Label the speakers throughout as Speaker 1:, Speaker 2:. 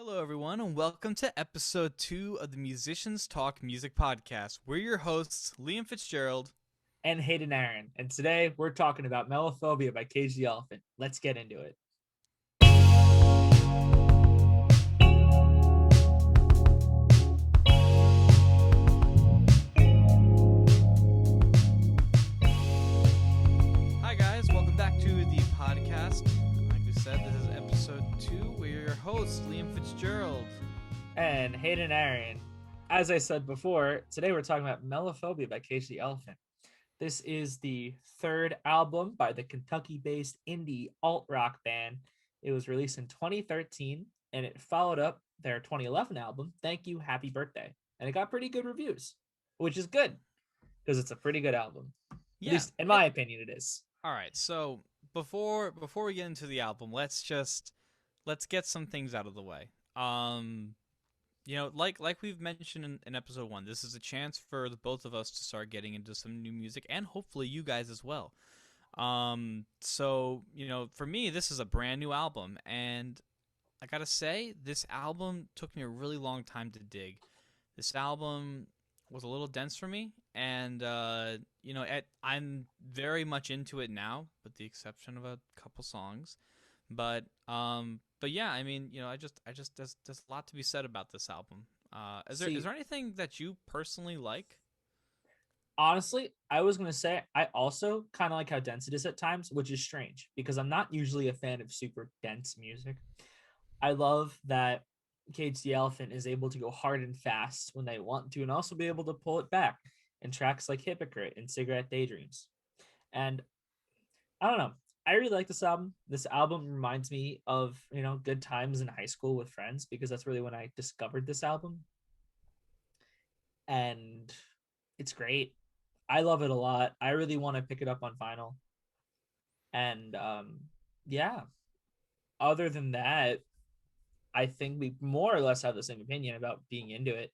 Speaker 1: Hello, everyone, and welcome to episode 2 of the Musicians Talk Music Podcast. We're your hosts, Liam Fitzgerald.
Speaker 2: And Hayden and Aron. And today we're talking about Melophobia by Cage the Elephant. Let's get into it.
Speaker 1: Hi, guys, welcome back to the podcast. Like we said, this is episode 2. We're your hosts, Liam Fitzgerald.
Speaker 2: And Hayden and Aron. As I said before, today we're talking about Melophobia by Cage the Elephant. This is the third album by the Kentucky-based indie alt-rock band. It was released in 2013, and it followed up their 2011 album, Thank You, Happy Birthday. And it got pretty good reviews, which is good, because it's a pretty good album.
Speaker 1: Yeah,
Speaker 2: At least, in my opinion, it is.
Speaker 1: All right, so before we get into the album, let's get some things out of the way. Like we've mentioned in episode 1, this is a chance for the both of us to start getting into some new music, and hopefully you guys as well. So for me, this is a brand new album, and I gotta say, this album took me a really long time to dig. This album was a little dense for me, and I'm very much into it now, with the exception of a couple songs. But yeah, I mean, I just there's a lot to be said about this album. Is there anything that you personally like?
Speaker 2: Honestly, I was going to say I also kind of like how dense it is at times, which is strange because I'm not usually a fan of super dense music. I love that Cage the Elephant is able to go hard and fast when they want to and also be able to pull it back in tracks like Hypocrite and Cigarette Daydreams. And I don't know. I really like this album. This album reminds me of, good times in high school with friends because that's really when I discovered this album. And it's great. I love it a lot. I really want to pick it up on vinyl. And yeah, other than that, I think we more or less have the same opinion about being into it,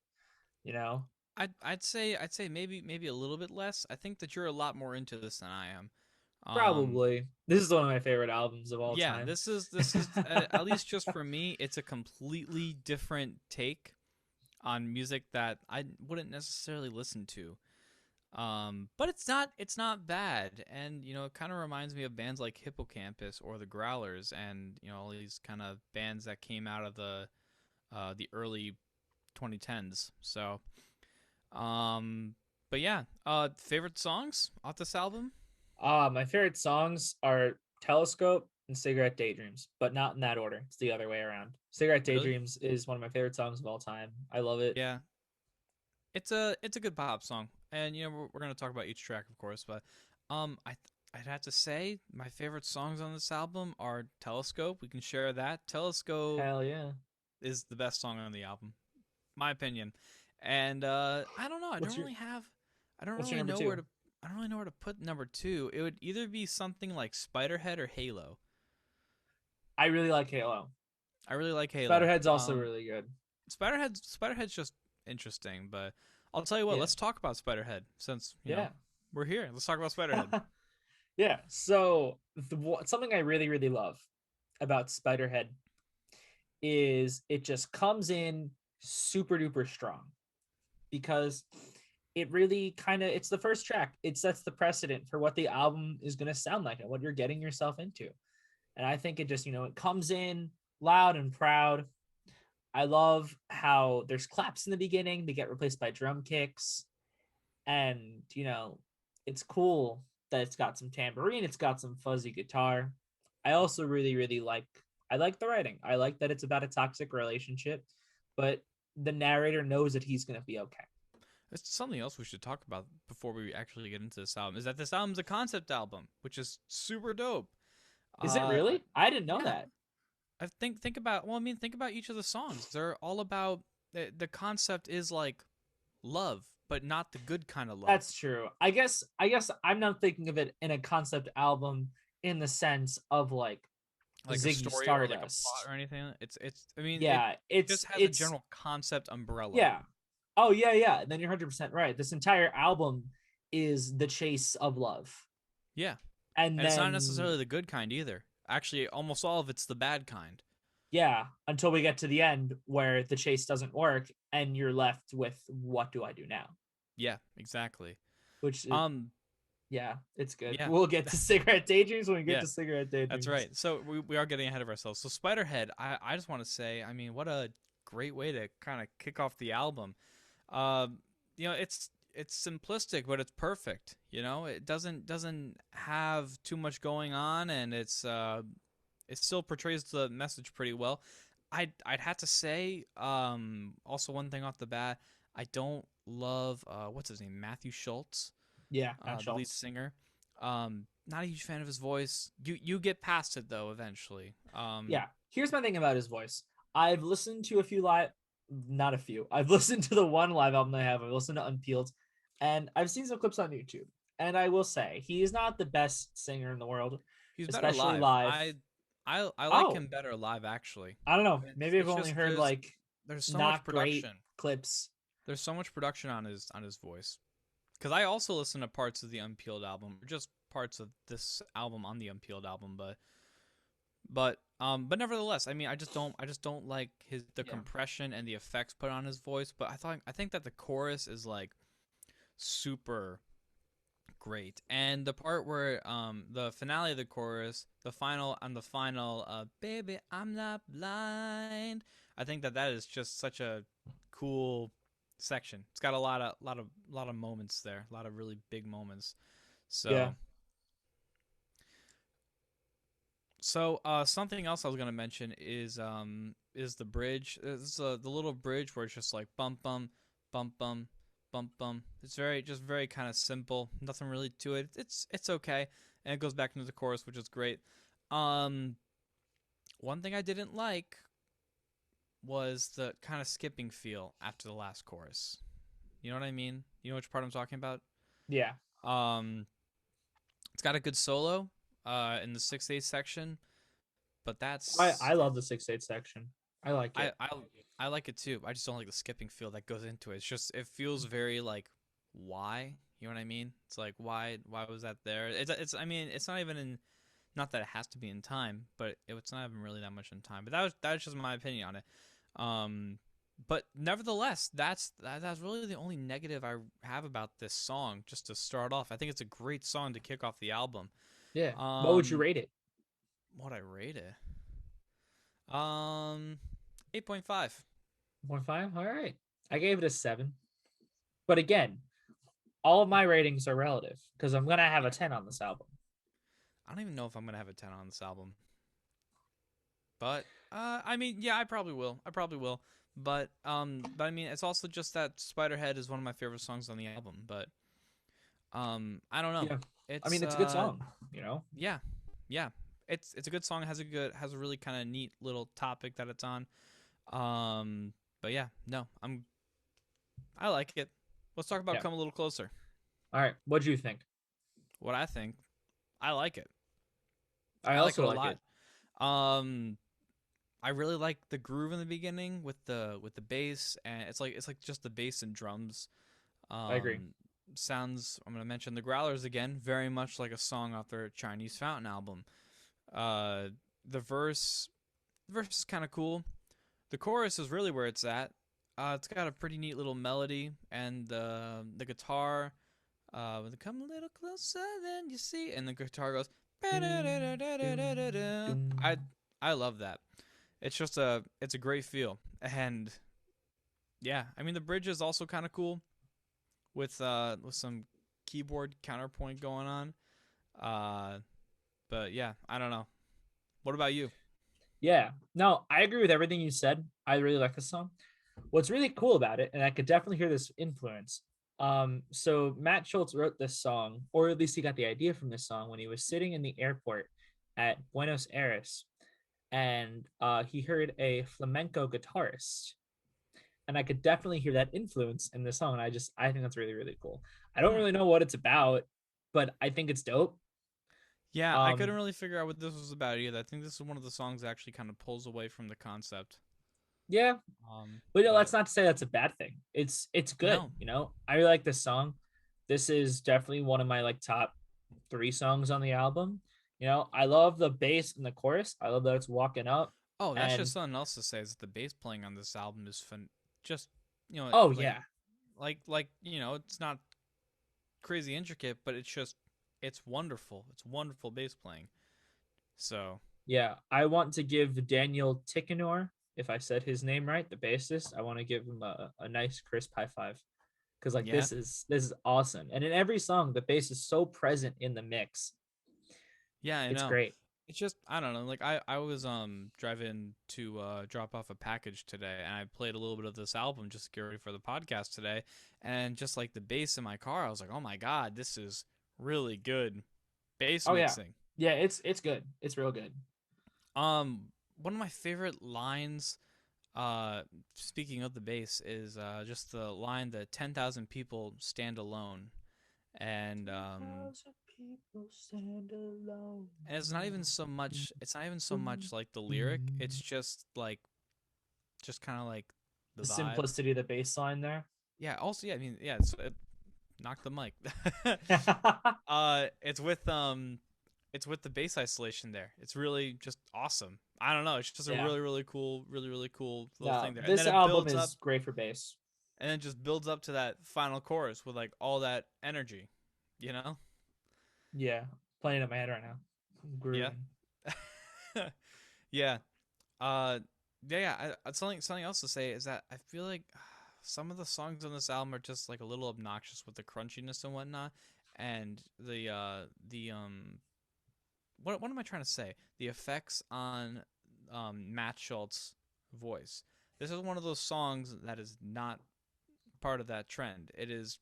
Speaker 2: you know.
Speaker 1: I'd say maybe a little bit less. I think that you're a lot more into this than I am. Um,
Speaker 2: Probably. This is one of my favorite albums of all
Speaker 1: yeah,
Speaker 2: time.
Speaker 1: this is at least just for me, it's a completely different take on music that I wouldn't necessarily listen to. But it's not bad, and it kind of reminds me of bands like Hippocampus or the Growlers, and all these kind of bands that came out of the early 2010s. So, but yeah, favorite songs off this album?
Speaker 2: My favorite songs are Telescope and Cigarette Daydreams, but not in that order. It's the other way around. Cigarette
Speaker 1: Really?
Speaker 2: Daydreams is one of my favorite songs of all time. I love it.
Speaker 1: Yeah, it's a good pop song, and we're gonna talk about each track, of course, but I'd have to say my favorite songs on this album are Telescope. We can share that. Telescope
Speaker 2: Hell yeah.
Speaker 1: is the best song on the album, my opinion. And I don't know.
Speaker 2: What's your
Speaker 1: I don't
Speaker 2: what's your
Speaker 1: really
Speaker 2: number
Speaker 1: know
Speaker 2: two?
Speaker 1: I don't really know where to put number 2. It would either be something like Spiderhead or Halo.
Speaker 2: I really like Halo.
Speaker 1: I really like Halo.
Speaker 2: Spiderhead's also really good.
Speaker 1: Spiderhead's just interesting, but I'll tell you what.
Speaker 2: Yeah.
Speaker 1: Let's talk about Spiderhead since
Speaker 2: Yeah.
Speaker 1: we're here. Let's talk about Spiderhead.
Speaker 2: Yeah. So something I really, really love about Spiderhead is it just comes in super duper strong because it really it's the first track. It sets the precedent for what the album is going to sound like and what you're getting yourself into. And I think it just, it comes in loud and proud. I love how there's claps in the beginning. They get replaced by drum kicks. And, it's cool that it's got some tambourine. It's got some fuzzy guitar. I also really, really I like the writing. I like that it's about a toxic relationship, but the narrator knows that he's going to be okay.
Speaker 1: It's something else we should talk about before we actually get into this album. Is that this album's a concept album, which is super dope.
Speaker 2: Is it
Speaker 1: Uh,
Speaker 2: really? I didn't know
Speaker 1: yeah,
Speaker 2: that.
Speaker 1: I think about. Well, I mean, think about each of the songs. They're all about the concept is like love, but not the good kind of love.
Speaker 2: That's true. I guess I'm not thinking of it in a concept album in the sense of like
Speaker 1: Like a
Speaker 2: Ziggy
Speaker 1: story or like a plot
Speaker 2: Stardust.
Speaker 1: or anything. It's. I mean, it
Speaker 2: Yeah,
Speaker 1: just has a
Speaker 2: it's
Speaker 1: general concept umbrella.
Speaker 2: yeah. Oh yeah, yeah. Then you're 100% right. This entire album is the chase of love.
Speaker 1: Yeah,
Speaker 2: And
Speaker 1: and it's not
Speaker 2: then
Speaker 1: necessarily the good kind either. Actually, almost all of it's the bad kind.
Speaker 2: Yeah, until we get to the end where the chase doesn't work and you're left with what do I do now?
Speaker 1: Yeah, exactly.
Speaker 2: Which
Speaker 1: Um,
Speaker 2: yeah, it's good.
Speaker 1: yeah,
Speaker 2: We'll get to cigarette daydreams when we get
Speaker 1: yeah,
Speaker 2: to cigarette
Speaker 1: that's
Speaker 2: daydreams.
Speaker 1: right. So we are getting ahead of ourselves. So Spiderhead, I just want to say, I mean, what a great way to kind of kick off the album. Um, it's simplistic, but it's perfect. It doesn't have too much going on, and it still portrays the message pretty well. I'd have to say, also one thing off the bat, I don't love what's his name, Matthew Schultz,
Speaker 2: Yeah, Matt
Speaker 1: the lead
Speaker 2: Schultz.
Speaker 1: singer. Not a huge fan of his voice. You get past it though eventually.
Speaker 2: Yeah, here's my thing about his voice. I've listened to a few live, not a few. I've listened to the one live album they have. I've listened to Unpeeled, and I've seen some clips on YouTube. And I will say he is not the best singer in the world,
Speaker 1: He's better
Speaker 2: especially
Speaker 1: live.
Speaker 2: live.
Speaker 1: I like
Speaker 2: Oh,
Speaker 1: him better live actually.
Speaker 2: I don't know.
Speaker 1: It's
Speaker 2: Maybe I've
Speaker 1: it's
Speaker 2: only
Speaker 1: just
Speaker 2: heard
Speaker 1: because
Speaker 2: like
Speaker 1: there's so much
Speaker 2: not great
Speaker 1: production.
Speaker 2: clips.
Speaker 1: There's so much production on his voice. Because I also listen to parts of the Unpeeled album, or just parts of this album on the Unpeeled album, but nevertheless, I mean, I just don't like the
Speaker 2: Yeah.
Speaker 1: compression and the effects put on his voice. But I think that the chorus is like super great, and the part where the finale of the chorus, the final baby I'm not blind, I think that is just such a cool section. It's got a lot of moments there, a lot of really big moments.
Speaker 2: Yeah.
Speaker 1: So something else I was gonna mention is the bridge. It's the little bridge where it's just like bum bum bum bum bum bum. It's very kind of simple. Nothing really to it. It's okay, and it goes back into the chorus, which is great. Um, One thing I didn't like was the kind of skipping feel after the last chorus. You know what I mean? You know which part I'm talking about?
Speaker 2: Yeah.
Speaker 1: Um, it's got a good solo in the 6/8 section, but
Speaker 2: I love the 6/8 section. I like
Speaker 1: I
Speaker 2: it.
Speaker 1: I I like it too. I just don't like the skipping feel that goes into it. It feels very like why? You know what I mean? It's like why was that there? It's I mean, it's not even in, not that it has to be in time, but it's not even really that much in time. But that's just my opinion on it. Um but nevertheless, that's really the only negative I have about this song just to start off. I think it's a great song to kick off the album.
Speaker 2: Yeah. What would you
Speaker 1: Um
Speaker 2: rate it?
Speaker 1: what I rate it? 8.5.
Speaker 2: 1.5? All right. I gave it a 7. But again, all of my ratings are relative because I'm going to have a 10 on this album.
Speaker 1: I don't even know if I'm gonna have a 10 on this album, but I mean, yeah, I probably will. I probably will. But I mean, it's also just that Spiderhead is one of my favorite songs on the album. But I don't know.
Speaker 2: Yeah. I
Speaker 1: It's
Speaker 2: mean, it's a good song, you know?
Speaker 1: yeah, yeah. It's a good song. It has a really kind of neat little topic that it's on. Um, but yeah, no, I like it. Let's talk about
Speaker 2: Yeah.
Speaker 1: Come a Little Closer.
Speaker 2: All right. What do you think?
Speaker 1: What I think, I like it.
Speaker 2: I
Speaker 1: I like it
Speaker 2: also
Speaker 1: a
Speaker 2: like
Speaker 1: lot.
Speaker 2: it.
Speaker 1: Um, I really like the groove in the beginning with the bass, and it's like just the bass and drums.
Speaker 2: I agree.
Speaker 1: Um, Sounds. I'm gonna mention the Growlers again, very much like a song off their Chinese Fountain album. Uh, the verse is kind of cool. The chorus is really where it's at. It's got a pretty neat little melody, and the guitar. When they come a little closer than you see, and the guitar goes.
Speaker 2: Doom, doom,
Speaker 1: I
Speaker 2: doom.
Speaker 1: I love that. It's a great feel, and yeah, I mean the bridge is also kind of cool with some keyboard counterpoint going on. Uh, but yeah, I don't know. What about you?
Speaker 2: Yeah. No, I agree with everything you said. I really like this song. What's really cool about it, and I could definitely hear this influence. So Matt Schultz wrote this song, or at least he got the idea from this song when he was sitting in the airport at Buenos Aires, and he heard a flamenco guitarist, and I could definitely hear that influence in the song. And I think that's really really cool. I don't
Speaker 1: Hmm.
Speaker 2: really know what it's about, but I think it's dope.
Speaker 1: Yeah, I
Speaker 2: Um,
Speaker 1: couldn't really figure out what this was about either. I think this is one of the songs that actually kind of pulls away from the concept.
Speaker 2: yeah,
Speaker 1: Um,
Speaker 2: but no,
Speaker 1: but
Speaker 2: that's not to say that's a bad thing. It's good.
Speaker 1: no,
Speaker 2: I really like this song. This is definitely one of my like top 3 songs on the album. I love the bass and the chorus. I love that it's walking up.
Speaker 1: Oh, that's just
Speaker 2: And
Speaker 1: something else to say is that the bass playing on this album is fun. Just
Speaker 2: oh
Speaker 1: like
Speaker 2: yeah,
Speaker 1: it's not crazy intricate, but it's wonderful. It's wonderful bass playing. So
Speaker 2: yeah, I want to give Daniel Ticanor, if I said his name right, the bassist, I want to give him a nice crisp high five because like
Speaker 1: yeah,
Speaker 2: this is awesome. And in every song, the bass is so present in the mix.
Speaker 1: yeah, I
Speaker 2: It's
Speaker 1: know.
Speaker 2: great.
Speaker 1: It's just I don't know. Like I was driving to drop off a package today, and I played a little bit of this album just to get ready for the podcast today, and just like the bass in my car, I was like, oh my god, this is really good bass
Speaker 2: Oh yeah.
Speaker 1: mixing.
Speaker 2: Yeah, it's good. It's real good.
Speaker 1: One of my favorite lines, speaking of the bass, is just the line that 10,000 people stand alone, and
Speaker 2: 10,000 people stand alone.
Speaker 1: and it's not even so much like the lyric. It's just kind of like the
Speaker 2: The
Speaker 1: vibe.
Speaker 2: simplicity of the bass line there.
Speaker 1: Yeah. Also, yeah. I mean, yeah. Knock the mic. It's with the bass isolation there. It's really just awesome. I don't know. It's just a
Speaker 2: Yeah.
Speaker 1: really cool little
Speaker 2: No,
Speaker 1: thing there. And
Speaker 2: this
Speaker 1: then it
Speaker 2: album
Speaker 1: builds up,
Speaker 2: is great for bass.
Speaker 1: and then just builds up to that final chorus with like all that energy. You know?
Speaker 2: Yeah, playing in my head right now. I'm
Speaker 1: Yeah.
Speaker 2: grooving.
Speaker 1: Yeah. Uh, something else to say is that I feel like some of the songs on this album are just like a little obnoxious with the crunchiness and whatnot, and the what am I trying to say? The effects on Matt Schultz's voice. This is one of those songs that is not part of that trend. It is,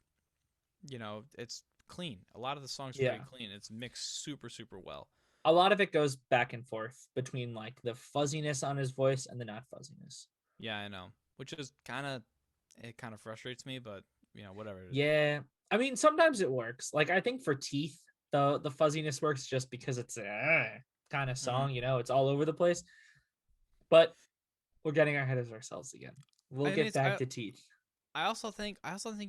Speaker 1: it's clean. A lot of the songs are
Speaker 2: Yeah,
Speaker 1: pretty clean. It's mixed super well.
Speaker 2: a lot of it goes back and forth between like the fuzziness on his voice and the not fuzziness.
Speaker 1: Yeah, I know. Which is it kind of frustrates me, but whatever it is.
Speaker 2: Yeah, I mean sometimes it works. Like I think for Teeth, the fuzziness works just because it's a kind of
Speaker 1: Mm-hmm.
Speaker 2: song. It's all over the place. But we're getting ahead of ourselves again. We'll
Speaker 1: I mean,
Speaker 2: get back to Teeth.
Speaker 1: I also think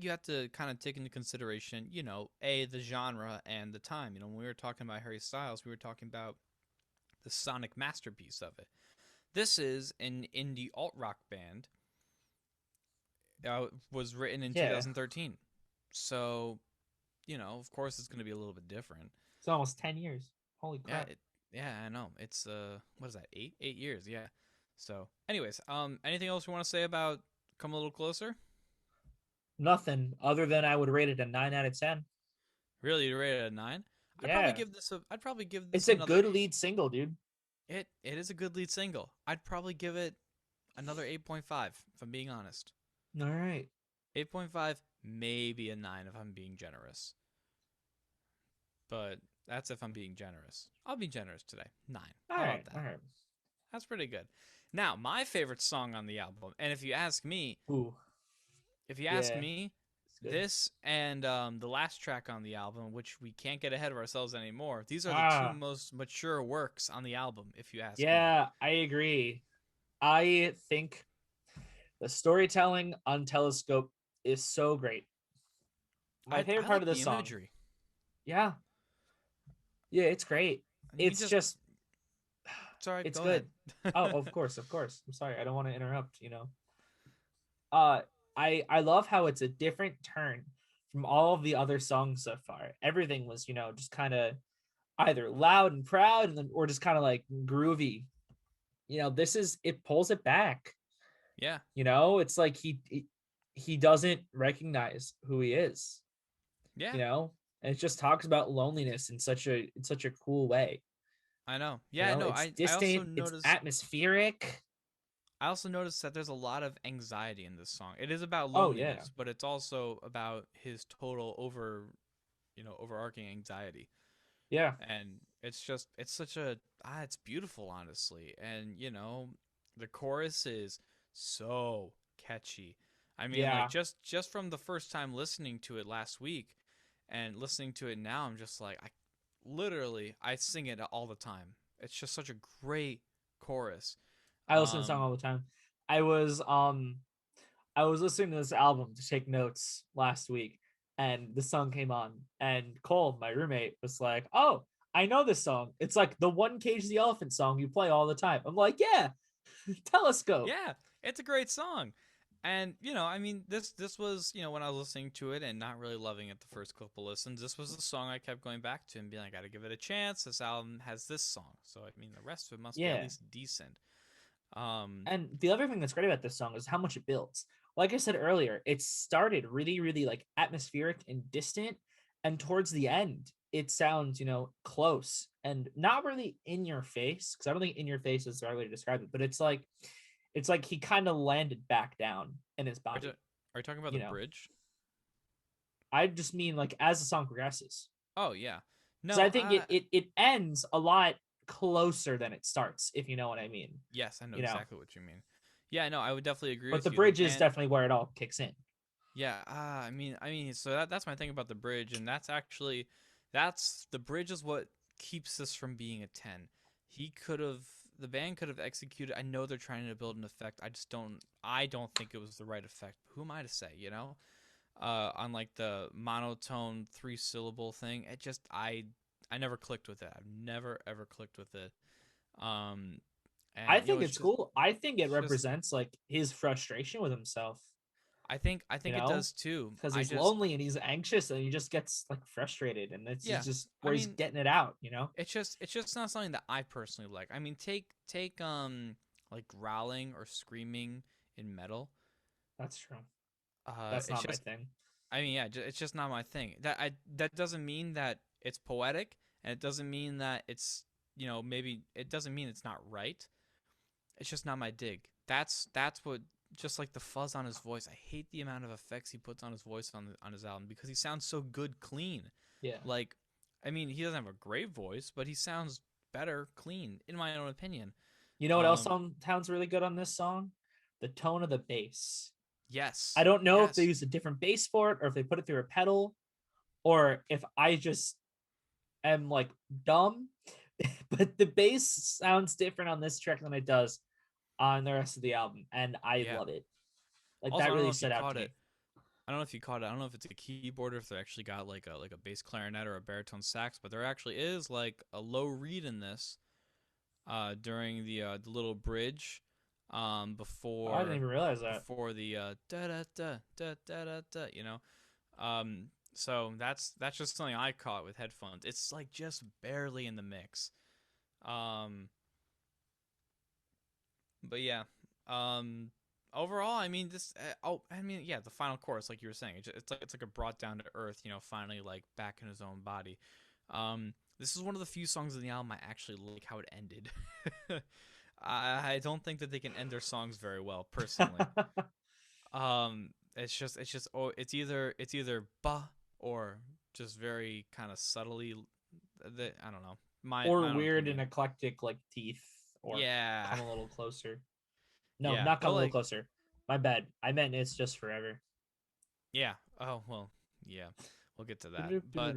Speaker 1: you have to kind of take into consideration, the genre and the time. When we were talking about Harry Styles, we were talking about the sonic masterpiece of it. This is an indie alt rock band. Was written in
Speaker 2: Yeah,
Speaker 1: 2013, so of course, it's going to be a little bit different.
Speaker 2: it's almost 10 years. Holy
Speaker 1: Yeah,
Speaker 2: crap!
Speaker 1: yeah, I know. It's what is that? 8 years? Yeah. So, anyways, anything else you want to say about Come a Little Closer?
Speaker 2: Nothing other than I would rate it a 9 out of 10.
Speaker 1: Really, you rate it a 9?
Speaker 2: Yeah,
Speaker 1: I'd probably give
Speaker 2: it's
Speaker 1: this
Speaker 2: a
Speaker 1: another
Speaker 2: good lead single, dude.
Speaker 1: it is a good lead single. I'd probably give it another 8.5 if I'm being honest.
Speaker 2: All right.
Speaker 1: 8.5, maybe a 9 if I'm being generous. But that's if I'm being generous. I'll be generous today. 9.
Speaker 2: All
Speaker 1: How
Speaker 2: right.
Speaker 1: about
Speaker 2: All
Speaker 1: that?
Speaker 2: right.
Speaker 1: That's pretty good. Now, my favorite song on the album, and
Speaker 2: Ooh,
Speaker 1: if you ask
Speaker 2: yeah,
Speaker 1: me,
Speaker 2: it's good.
Speaker 1: this and the last track on the album, which we can't get ahead of ourselves anymore, these are the two
Speaker 2: Ah,
Speaker 1: most mature works on the album, if you ask me.
Speaker 2: yeah, I agree. I think the storytelling on Telescope is so great. My favorite
Speaker 1: I
Speaker 2: part
Speaker 1: like
Speaker 2: of
Speaker 1: the
Speaker 2: this song.
Speaker 1: imagery.
Speaker 2: Yeah, yeah, it's great.
Speaker 1: And you can
Speaker 2: It's
Speaker 1: just,
Speaker 2: just,
Speaker 1: sorry,
Speaker 2: it's
Speaker 1: go ahead.
Speaker 2: good. Oh, of course, of course. I'm sorry, I don't want to interrupt. Uh, I love how it's a different turn from all of the other songs so far. Everything was, just kind of either loud and proud and then or just kind of like groovy. This is it pulls it back.
Speaker 1: Yeah,
Speaker 2: It's like he doesn't recognize who he is,
Speaker 1: yeah,
Speaker 2: you know, and it just talks about loneliness in such a cool way.
Speaker 1: I know. Yeah, no,
Speaker 2: It's
Speaker 1: I also
Speaker 2: distant, it's
Speaker 1: noticed
Speaker 2: atmospheric.
Speaker 1: that there's a lot of anxiety in this song. It is about
Speaker 2: Oh yeah.
Speaker 1: loneliness, but it's also about his total overarching anxiety.
Speaker 2: Yeah.
Speaker 1: And it's such a it's beautiful, honestly. And the chorus is so catchy. I mean, like
Speaker 2: Yeah.
Speaker 1: just from the first time listening to it last week and listening to it now, I'm just like I sing it all the time. It's just such a great chorus.
Speaker 2: I listen to the song
Speaker 1: um
Speaker 2: all the time. I was um I was listening to this album to take notes last week, and the song came on, and Cole, my roommate, was like, "Oh, I know this song. It's like the One Cage the Elephant song you play all the time." I'm like, "Yeah, Telescope.
Speaker 1: Yeah, it's a great song. And I mean, this was when I was listening to it and not really loving it the first couple listens. This was the song I kept going back to and being like, I got to give it a chance. This album has this song, so I mean, the rest of it must be at
Speaker 2: Yeah.
Speaker 1: least decent. Um,
Speaker 2: And the other thing that's great about this song is how much it builds. Like I said earlier, it started really, really like atmospheric and distant, and towards the end, it sounds, close and not really in your face. Because I don't think "in your face" is the right way to describe it, but it's like he kind of landed back down in his
Speaker 1: are, you,
Speaker 2: body.
Speaker 1: are you talking about the
Speaker 2: You know,
Speaker 1: bridge?
Speaker 2: I just mean like as the song progresses.
Speaker 1: Oh yeah,
Speaker 2: Because
Speaker 1: no,
Speaker 2: I think it ends a lot closer than it starts, if you know what I mean.
Speaker 1: yes, I know
Speaker 2: You know,
Speaker 1: exactly what you mean. Yeah, no, I would definitely agree
Speaker 2: but the
Speaker 1: with you. The
Speaker 2: bridge is
Speaker 1: band,
Speaker 2: definitely where it all kicks in.
Speaker 1: yeah, I mean, so that's my thing about the bridge, and that's the bridge is what keeps this from being a 10. He could have the band could have executed. I know they're trying to build an effect. I don't think it was the right effect. Who am I to say, on like the monotone 3-syllable thing. It just I never clicked with it. I've never ever clicked with it. Um
Speaker 2: I
Speaker 1: and
Speaker 2: think
Speaker 1: it's
Speaker 2: it's
Speaker 1: just
Speaker 2: cool. I think it
Speaker 1: it's just
Speaker 2: represents like his frustration with himself,
Speaker 1: I think it does too.
Speaker 2: because
Speaker 1: I
Speaker 2: he's
Speaker 1: just
Speaker 2: lonely and he's anxious and he just gets like frustrated, and it's
Speaker 1: Yeah.
Speaker 2: just
Speaker 1: I
Speaker 2: where he's
Speaker 1: mean,
Speaker 2: getting it out.
Speaker 1: it's just not something that I personally like. I mean, take like growling or screaming in metal.
Speaker 2: That's true. That's
Speaker 1: It's
Speaker 2: not my
Speaker 1: just
Speaker 2: thing.
Speaker 1: I mean, yeah, it's just not my thing. That doesn't mean that it's poetic, and it doesn't mean that it's maybe it doesn't mean it's not right. It's just not my dig. That's what just like the fuzz on his voice. I hate the amount of effects he puts on his voice on his album because he sounds so good clean.
Speaker 2: Yeah.
Speaker 1: Like, I mean, he doesn't have a great voice, but he sounds better clean in my own opinion.
Speaker 2: You know what else
Speaker 1: Um,
Speaker 2: sounds really good on this song? The tone of the bass. I
Speaker 1: yes,
Speaker 2: don't know if they
Speaker 1: yes.
Speaker 2: use a different bass for it or if they put it through a pedal or if I just am like dumb, but the bass sounds different on this track than it does on the rest of the album, and I
Speaker 1: Yeah.
Speaker 2: love it. Like
Speaker 1: Also,
Speaker 2: that
Speaker 1: I don't know
Speaker 2: really
Speaker 1: if you
Speaker 2: stood out to
Speaker 1: caught
Speaker 2: me.
Speaker 1: it. I don't know if you caught it. I don't know if it's a keyboard or if they actually got like a bass clarinet or a baritone sax, but there actually is like a low reed in this during the little bridge
Speaker 2: Oh, I didn't even realize that.
Speaker 1: before the da da da da da da da so that's just something I caught with headphones. It's like just barely in the mix. Um but yeah. Um Overall, I mean yeah, the final chorus like you were saying, it's like a brought down to earth, finally like back in his own body. This is one of the few songs in the album I actually like how it ended. I don't think that they can end their songs very well, personally. It's just it's either bah or just very kind of subtly. I don't know. My
Speaker 2: Or
Speaker 1: own
Speaker 2: weird and
Speaker 1: opinion.
Speaker 2: eclectic like teeth, or
Speaker 1: Yeah,
Speaker 2: come a little closer. No,
Speaker 1: yeah,
Speaker 2: not
Speaker 1: but
Speaker 2: come a little
Speaker 1: like,
Speaker 2: closer. My bad. I meant it's just forever.
Speaker 1: yeah. Oh well, yeah. We'll get to that. But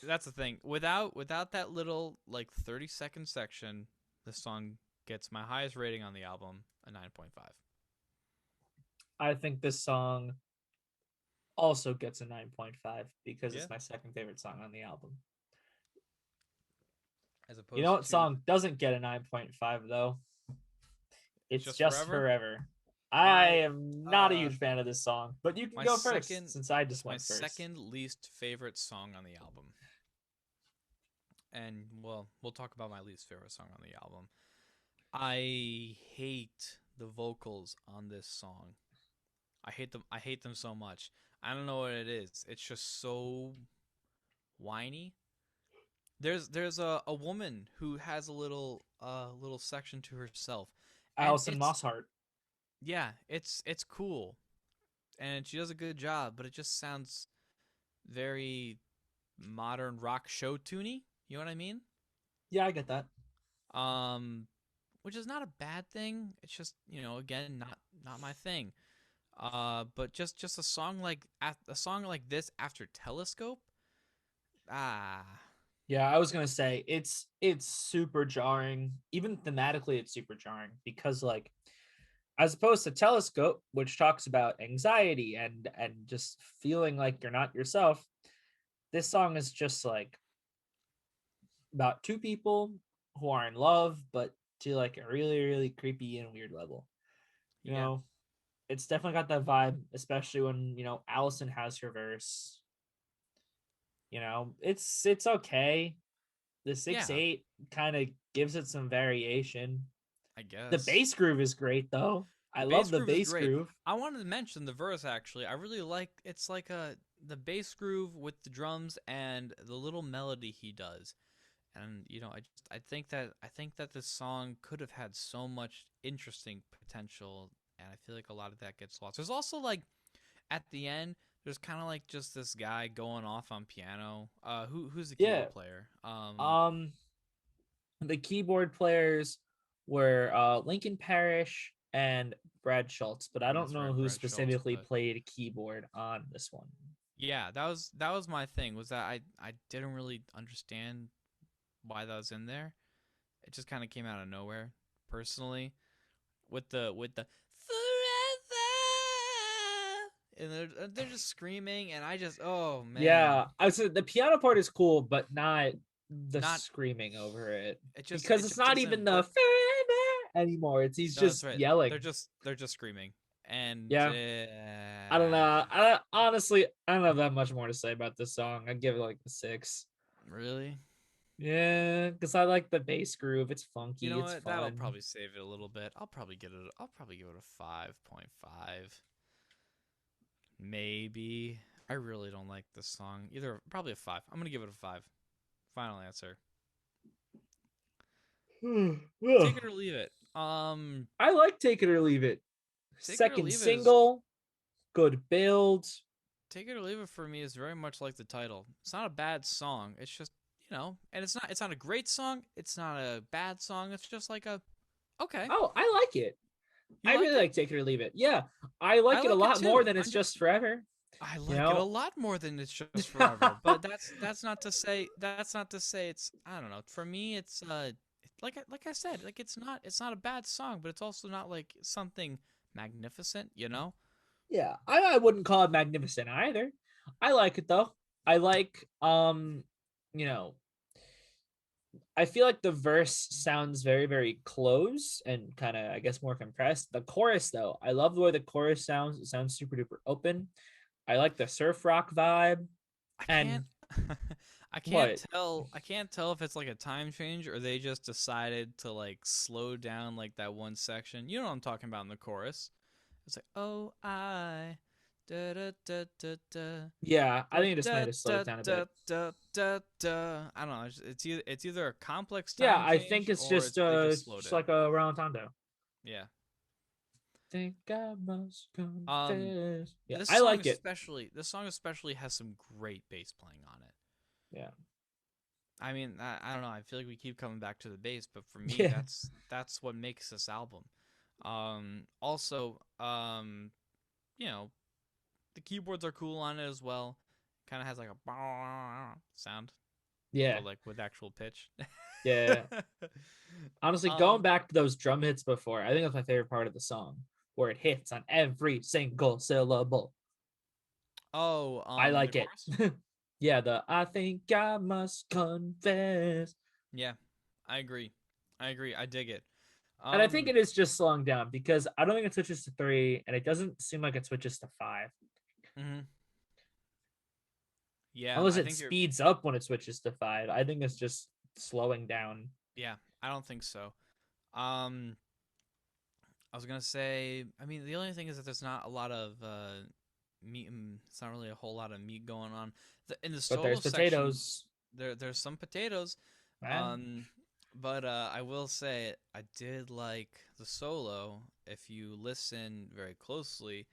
Speaker 1: that's the thing. Without that little like 30-second section, the song gets my highest rating on the album, a 9.5.
Speaker 2: I think this song also gets a 9.5 because
Speaker 1: Yeah,
Speaker 2: it's my second favorite song on the album.
Speaker 1: as
Speaker 2: You know
Speaker 1: opposed
Speaker 2: what
Speaker 1: to
Speaker 2: song doesn't get a 9.5 though? It's
Speaker 1: just
Speaker 2: just
Speaker 1: forever.
Speaker 2: forever. I
Speaker 1: My
Speaker 2: am not a
Speaker 1: uh
Speaker 2: huge fan of this song, but you can
Speaker 1: My
Speaker 2: go first
Speaker 1: second,
Speaker 2: since I just
Speaker 1: it's my
Speaker 2: went first.
Speaker 1: second least favorite song on the album, and well, we'll talk about my least favorite song on the album. I hate the vocals on this song. I hate them. I hate them so much. I don't know what it is. It's just so whiny. There's a woman who has a little section to herself, and
Speaker 2: Allison
Speaker 1: it's
Speaker 2: Mosshart.
Speaker 1: yeah, it's cool, and she does a good job, but it just sounds very modern rock show tuney. You know what I mean?
Speaker 2: Yeah, I get that.
Speaker 1: Um, which is not a bad thing. It's just again not my thing. But just a song like this after Telescope. Ah,
Speaker 2: Yeah, I was gonna say it's super jarring. Even thematically, it's super jarring because like as opposed to Telescope, which talks about anxiety and just feeling like you're not yourself, this song is just like about two people who are in love but to like a really, really creepy and weird level. You
Speaker 1: Yeah.
Speaker 2: know, it's definitely got that vibe, especially when, Allison has her verse. It's okay. The six
Speaker 1: Yeah.
Speaker 2: eight kind of gives it some variation.
Speaker 1: I
Speaker 2: The
Speaker 1: guess.
Speaker 2: bass groove is great though.
Speaker 1: The
Speaker 2: I
Speaker 1: bass
Speaker 2: love the
Speaker 1: groove is
Speaker 2: bass
Speaker 1: great.
Speaker 2: groove.
Speaker 1: I wanted to mention the verse actually. I really like it's like the bass groove with the drums and the little melody he does. And I think that this song could have had so much interesting potential, and I feel like a lot of that gets lost. There's also like at the end, there's kind of like just this guy going off on piano. Who's the
Speaker 2: Yeah.
Speaker 1: keyboard player?
Speaker 2: Um the keyboard players were Lincoln Parrish and Brad Schultz, but I don't
Speaker 1: That's
Speaker 2: know
Speaker 1: right,
Speaker 2: who
Speaker 1: Brad Schultz.
Speaker 2: specifically
Speaker 1: But
Speaker 2: played keyboard on this one.
Speaker 1: yeah, that was my thing. Was that I didn't really understand why that was in there. It just kind of came out of nowhere, personally. With the forever, and they're just screaming, and I just oh man,
Speaker 2: Yeah, I would say the piano part is cool, but not the
Speaker 1: not
Speaker 2: screaming over it
Speaker 1: it
Speaker 2: because it's
Speaker 1: just
Speaker 2: not even
Speaker 1: doesn't
Speaker 2: the
Speaker 1: work.
Speaker 2: anymore. It's he's
Speaker 1: No, that's
Speaker 2: just
Speaker 1: right.
Speaker 2: yelling.
Speaker 1: They're just screaming, and
Speaker 2: Yeah, I don't know. Honestly, I don't have that much more to say about this song. I'd give it like a 6.
Speaker 1: really,
Speaker 2: Yeah, because I like the bass groove. It's
Speaker 1: you
Speaker 2: funky.
Speaker 1: know
Speaker 2: It's
Speaker 1: what? That'll
Speaker 2: fun.
Speaker 1: probably save it a little bit. I'll probably give it a 5.5, maybe. I really don't like this song either. Probably a 5. I'm gonna give it a 5. Final answer. Take it or leave it.
Speaker 2: I like Take It or Leave It.
Speaker 1: Take it or
Speaker 2: Second
Speaker 1: leave it is
Speaker 2: single, good build.
Speaker 1: Take it or leave it for me is very much like the title. It's not a bad song. It's just and it's not a great song. It's not a bad song. It's just like a okay.
Speaker 2: Oh, I like it.
Speaker 1: You
Speaker 2: I
Speaker 1: like
Speaker 2: really
Speaker 1: it?
Speaker 2: like Take It or Leave It. Yeah, I
Speaker 1: I
Speaker 2: like it a
Speaker 1: like it
Speaker 2: lot more
Speaker 1: too.
Speaker 2: than It's Just Forever.
Speaker 1: I
Speaker 2: You
Speaker 1: like it a
Speaker 2: know,
Speaker 1: lot more than It's Just Forever. But that's not to say it's I don't know. For me, it's like I said, like it's not a bad song, but it's also not like something magnificent.
Speaker 2: yeah, I wouldn't call it magnificent either. I like it though. I like you know, I feel like the verse sounds very, very close and kind of, I guess, more compressed. The chorus, though, I love the way the chorus sounds. It sounds super duper open. I like the surf rock vibe.
Speaker 1: I
Speaker 2: And
Speaker 1: can't I can't
Speaker 2: what?
Speaker 1: tell I can't tell if it's like a time change or they just decided to like slow down like that one section. You know what I'm talking about in the chorus. It's like oh I da da da da da
Speaker 2: Yeah, I
Speaker 1: da
Speaker 2: think it just might
Speaker 1: da
Speaker 2: have slowed
Speaker 1: da
Speaker 2: it down a
Speaker 1: da
Speaker 2: bit.
Speaker 1: da da da. I don't know. It's either a complex
Speaker 2: Yeah,
Speaker 1: time
Speaker 2: I think
Speaker 1: change
Speaker 2: it's
Speaker 1: or
Speaker 2: just
Speaker 1: they just slowed it.
Speaker 2: like a Rollantando.
Speaker 1: Yeah.
Speaker 2: Think I must
Speaker 1: Um
Speaker 2: confess. Yeah,
Speaker 1: this
Speaker 2: I
Speaker 1: song
Speaker 2: like it.
Speaker 1: especially this song especially has some great bass playing on it.
Speaker 2: Yeah.
Speaker 1: I mean, I don't know. I feel like we keep coming back to the bass, but for me,
Speaker 2: Yeah.
Speaker 1: that's what makes this album. Also, the keyboards are cool on it as well. Kind of has like a sound,
Speaker 2: Yeah.
Speaker 1: but like with actual pitch.
Speaker 2: Yeah. Honestly, going
Speaker 1: um.
Speaker 2: back to those drum hits before, I think that's my favorite part of the song, where it hits on every single syllable.
Speaker 1: Oh.
Speaker 2: I
Speaker 1: In the
Speaker 2: like it.
Speaker 1: chorus.
Speaker 2: Yeah, the I think I must confess.
Speaker 1: Yeah, I agree. I agree. I dig it.
Speaker 2: And I think
Speaker 1: Um.
Speaker 2: it is just slowing down because I don't think it switches to 3, and it doesn't seem like it switches to 5.
Speaker 1: Mhm. Yeah,
Speaker 2: Unless
Speaker 1: I
Speaker 2: it
Speaker 1: think you're.
Speaker 2: speeds up when it switches to 5. I think it's just slowing down.
Speaker 1: Yeah, I don't think so. Um. I was gonna say. I mean, the only thing is that there's not a lot of meat. It's not really a whole lot of meat going on. In the
Speaker 2: But
Speaker 1: solo
Speaker 2: there's
Speaker 1: sections,
Speaker 2: potatoes.
Speaker 1: there's some potatoes.
Speaker 2: Man.
Speaker 1: Um, but I will say I did like the solo. If you listen very closely,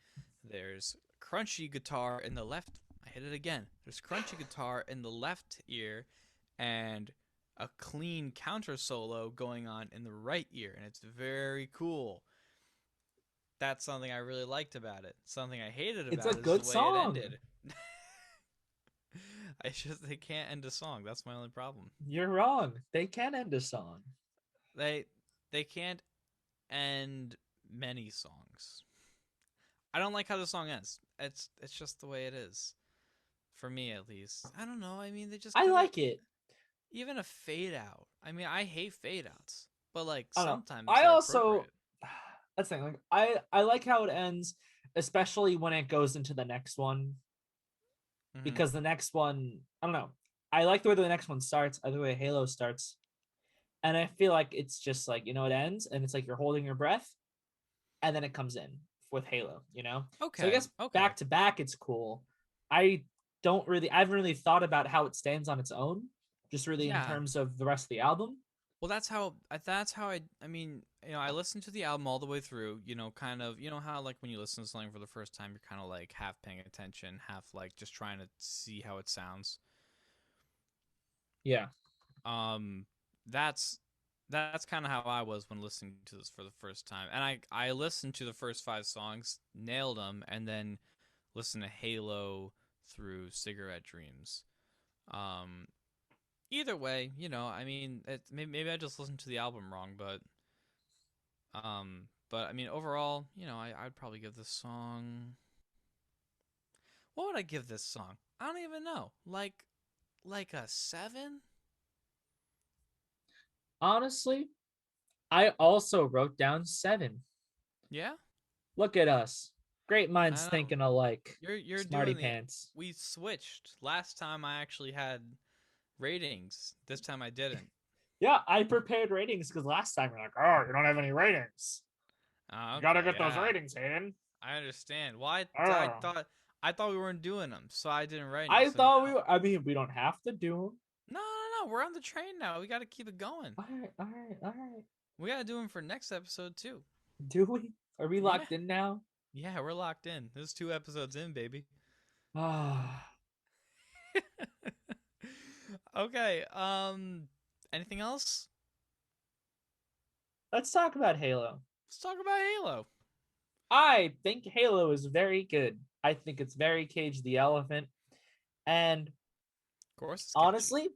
Speaker 1: there's crunchy guitar in the left. I hit it again. There's crunchy guitar in the left ear, and a clean counter solo going on in the right ear, and it's very cool. That's something I really liked about it. Something I hated
Speaker 2: It's a
Speaker 1: about it is the
Speaker 2: good
Speaker 1: way it
Speaker 2: song.
Speaker 1: ended. I just they can't end a song. That's my only problem.
Speaker 2: You're wrong. They can end a song.
Speaker 1: They they can't end many songs. I don't like how the song ends. It's just the way it is. For me at least. I don't know. I mean they just
Speaker 2: I
Speaker 1: kind of
Speaker 2: like it.
Speaker 1: even a fade out. I mean I hate fade outs. but like
Speaker 2: I don't know.
Speaker 1: sometimes
Speaker 2: I
Speaker 1: they're
Speaker 2: also
Speaker 1: appropriate.
Speaker 2: that's the thing. Like I like how it ends, especially when it goes into the next one,
Speaker 1: Mm-hmm.
Speaker 2: because the next one, I don't know. I like the way the next one starts. I like the way Halo starts, and I feel like it's just like it ends, and it's like you're holding your breath, and then it comes in with Halo. So I
Speaker 1: Okay,
Speaker 2: guess
Speaker 1: okay.
Speaker 2: back to back, it's cool. I I haven't really thought about how it stands on its own, just really in
Speaker 1: Yeah.
Speaker 2: terms of the rest of the album.
Speaker 1: Well, that's how I mean, I listened to the album all the way through, kind of, how like when you listen to something for the first time, you're kind of like half paying attention, half like just trying to see how it sounds.
Speaker 2: Yeah.
Speaker 1: Um that's that's kind of how I was when listening to this for the first time. And I listened to the first 5 songs, nailed them, and then listened to Halo through Cigarette Dreams. Um Either way, I mean, maybe I just listened to the album wrong, but I mean, overall, I'd probably give this song. What would I give this song? I don't even know. Like a 7?
Speaker 2: Honestly, I also wrote down 7.
Speaker 1: Yeah,
Speaker 2: Look at us. Great minds
Speaker 1: I know.
Speaker 2: thinking alike.
Speaker 1: You're
Speaker 2: Smarty
Speaker 1: doing the.
Speaker 2: pants.
Speaker 1: We switched. Last time I actually had ratings. This time I didn't.
Speaker 2: Yeah, I prepared ratings because last time you're like, oh, you don't have any ratings. You gotta
Speaker 1: Okay,
Speaker 2: get those
Speaker 1: yeah,
Speaker 2: ratings, Hayden.
Speaker 1: I understand. Why I
Speaker 2: Oh.
Speaker 1: thought I thought we weren't doing them, so I didn't write any.
Speaker 2: I
Speaker 1: So
Speaker 2: thought we
Speaker 1: now,
Speaker 2: were, I mean, we don't have to do them.
Speaker 1: no, no, no, we're on the train now. We got to keep it going.
Speaker 2: All right, all right, all right.
Speaker 1: We got to do them for next episode too.
Speaker 2: Do we? Are we
Speaker 1: Yeah,
Speaker 2: locked in now?
Speaker 1: yeah, we're locked in. This is 2 episodes in, baby.
Speaker 2: Ah,
Speaker 1: Okay. Anything else?
Speaker 2: let's talk about Halo.
Speaker 1: Let's talk about Halo.
Speaker 2: I think Halo is very good. I think it's very Cage the Elephant. And
Speaker 1: Of course, it's catchy.
Speaker 2: honestly,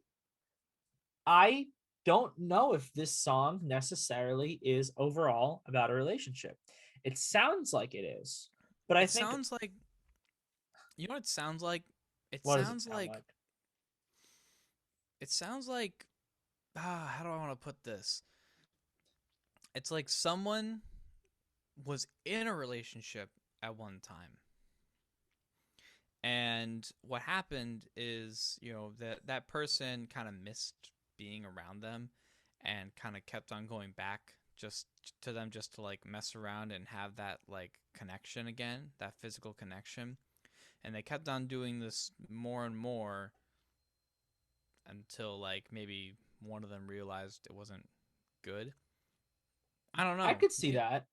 Speaker 2: I don't know if this song necessarily is overall about a relationship. It sounds like it is, but I
Speaker 1: It
Speaker 2: think
Speaker 1: sounds like, what it sounds like? It
Speaker 2: what does it
Speaker 1: sounds
Speaker 2: sound
Speaker 1: like
Speaker 2: like?
Speaker 1: it sounds like how do I want to put this? It's like someone was in a relationship at one time. And what happened is, that person kind of missed being around them and kind of kept on going back just to them just to like mess around and have that like connection again, that physical connection. And they kept on doing this more and more until like maybe one of them realized it wasn't good. I don't
Speaker 2: I
Speaker 1: know.
Speaker 2: could see that.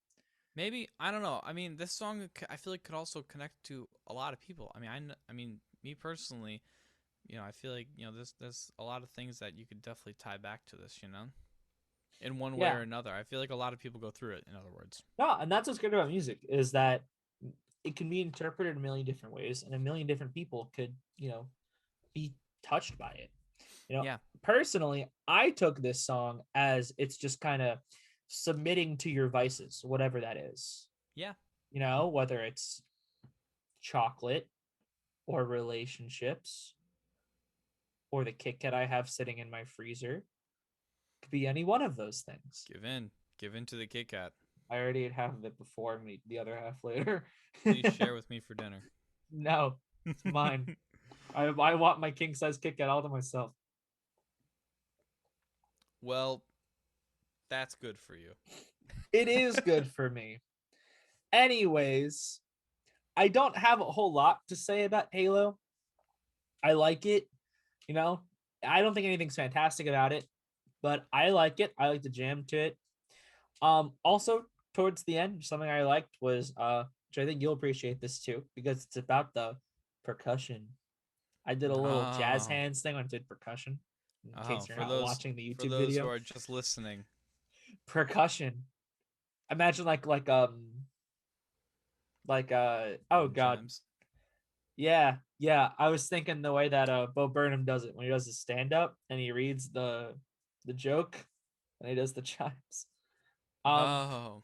Speaker 1: Maybe I don't know. I mean, this song I feel like could also connect to a lot of people. I mean, I mean, me personally, I feel like there's a lot of things that you could definitely tie back to this. In one way
Speaker 2: Yeah.
Speaker 1: or another. I feel like a lot of people go through it. In other words.
Speaker 2: No, and that's what's good about music is that it can be interpreted a million different ways, and a million different people could, be touched by it.
Speaker 1: Yeah.
Speaker 2: Personally, I took this song as it's just kind of submitting to your vices, whatever that is.
Speaker 1: Yeah.
Speaker 2: Whether it's chocolate or relationships or the Kit Kat I have sitting in my freezer. Could be any one of those things.
Speaker 1: Give in. Give in to the Kit Kat.
Speaker 2: I already ate half of it before and eat the other half later.
Speaker 1: Please share with me for dinner.
Speaker 2: No, it's mine. I want my king size Kit Kat all to myself.
Speaker 1: Well, that's good for you.
Speaker 2: It is good for me. Anyways, I don't have a whole lot to say about Halo. I like it. I don't think anything's fantastic about it, but I like it. I like to jam to it. Also towards the end, something I liked was which I think you'll appreciate this too, because it's about the percussion. I did a little jazz
Speaker 1: Oh.
Speaker 2: hands thing when I did percussion, in
Speaker 1: Oh,
Speaker 2: case you're not watching the
Speaker 1: for
Speaker 2: YouTube
Speaker 1: those who
Speaker 2: video.
Speaker 1: are just listening.
Speaker 2: Percussion. Imagine oh
Speaker 1: Wind
Speaker 2: god.
Speaker 1: chimes.
Speaker 2: Yeah, yeah. I was thinking the way that Bo Burnham does it when he does his stand up and he reads the joke and he does the chimes. Um
Speaker 1: Oh.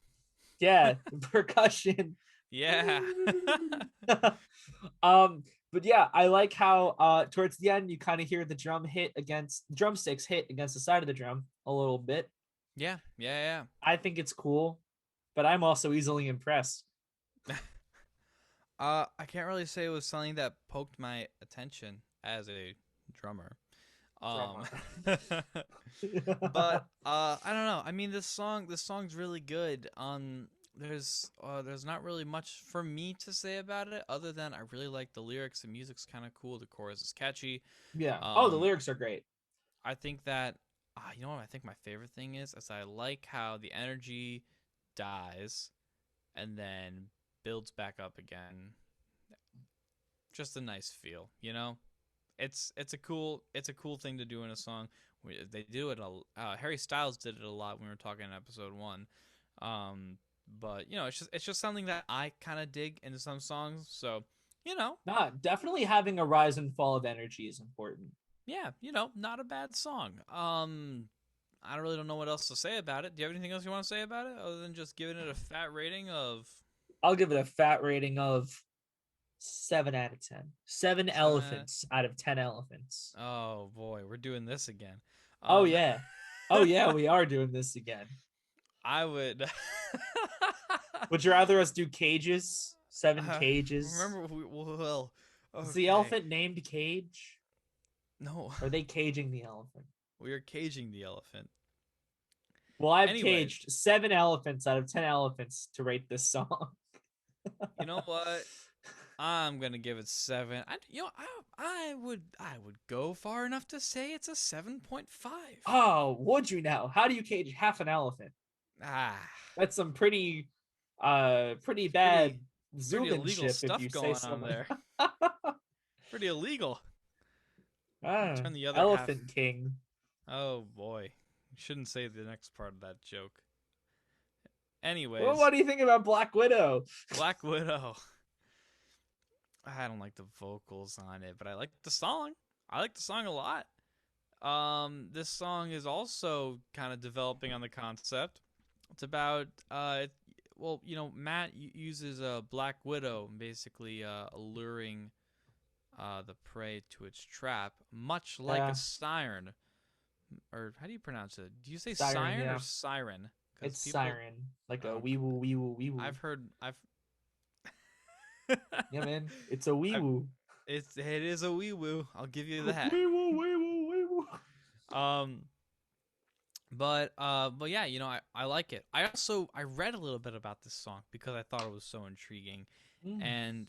Speaker 2: yeah, percussion.
Speaker 1: Yeah.
Speaker 2: But yeah, I like how towards the end you kind of hear the drumsticks hit against the side of the drum a little bit.
Speaker 1: Yeah.
Speaker 2: I think it's cool, but I'm also easily impressed.
Speaker 1: Yeah. I can't really say it was something that poked my attention as a drummer. Um,
Speaker 2: Drummer.
Speaker 1: but I don't know. I mean, this song's really good. There's not really much for me to say about it other than I really like the lyrics. The music's kind of cool. The chorus is catchy.
Speaker 2: Yeah. Oh, the
Speaker 1: Um,
Speaker 2: lyrics are great.
Speaker 1: I think that you know what I think my favorite thing is I like how the energy dies and then builds back up again. Just a nice feel, you know. It's a cool thing to do in a song. They do it. Harry Styles did it a lot when we were talking in episode one. Um, but you know, it's just something that I kind of dig into some songs. So you know,
Speaker 2: Definitely having a rise and fall of energy is important.
Speaker 1: yeah, not a bad song. I really don't know what else to say about it. Do you have anything else you want to say about it other than just giving it a fat rating of
Speaker 2: I'll give it a fat rating of 7 out of 10. Seven
Speaker 1: 7?
Speaker 2: elephants out of 10 elephants.
Speaker 1: Oh boy, we're doing this again.
Speaker 2: Oh
Speaker 1: Um,
Speaker 2: yeah. Oh yeah, we are doing this again.
Speaker 1: I would.
Speaker 2: Would you rather us do cages? Seven cages.
Speaker 1: Remember, well,
Speaker 2: Is the
Speaker 1: okay.
Speaker 2: elephant named Cage?
Speaker 1: No,
Speaker 2: Or are they caging the elephant?
Speaker 1: we are caging the elephant.
Speaker 2: Well, I've
Speaker 1: Anyways,
Speaker 2: caged 7 elephants out of 10 elephants to rate this song.
Speaker 1: you know what? I'm gonna give it 7. I would go far enough to say it's a 7.5.
Speaker 2: Oh, would you now? How do you cage half an elephant?
Speaker 1: Ah,
Speaker 2: That's some pretty
Speaker 1: pretty
Speaker 2: bad
Speaker 1: pretty illegal
Speaker 2: zoommanship if
Speaker 1: stuff
Speaker 2: you say
Speaker 1: going
Speaker 2: so.
Speaker 1: on there. Pretty illegal.
Speaker 2: Ah,
Speaker 1: Turn the other half.
Speaker 2: Elephant King.
Speaker 1: Oh boy, shouldn't say the next part of that joke.
Speaker 2: Well,
Speaker 1: Anyways,
Speaker 2: what do you think about Black Widow?
Speaker 1: Black Widow. I don't like the vocals on it, but I like the song. I like the song a lot. This song is also kind of developing on the concept. It's about well, Matt uses a Black Widow, basically alluring the prey to its trap, much like a
Speaker 2: Yeah,
Speaker 1: siren. Or how do you pronounce it? Do you say
Speaker 2: Siren.
Speaker 1: siren or
Speaker 2: Yeah,
Speaker 1: siren? Because
Speaker 2: it's
Speaker 1: people,
Speaker 2: Siren, like a
Speaker 1: uh,
Speaker 2: wee woo wee woo wee woo.
Speaker 1: I've heard, I've,
Speaker 2: Yeah, man, it's a wee
Speaker 1: I've,
Speaker 2: woo.
Speaker 1: it is a wee woo. I'll give you that.
Speaker 2: Wee woo wee woo wee woo.
Speaker 1: Um, but yeah, I like it. I read a little bit about this song because I thought it was so intriguing,
Speaker 2: Mm.
Speaker 1: and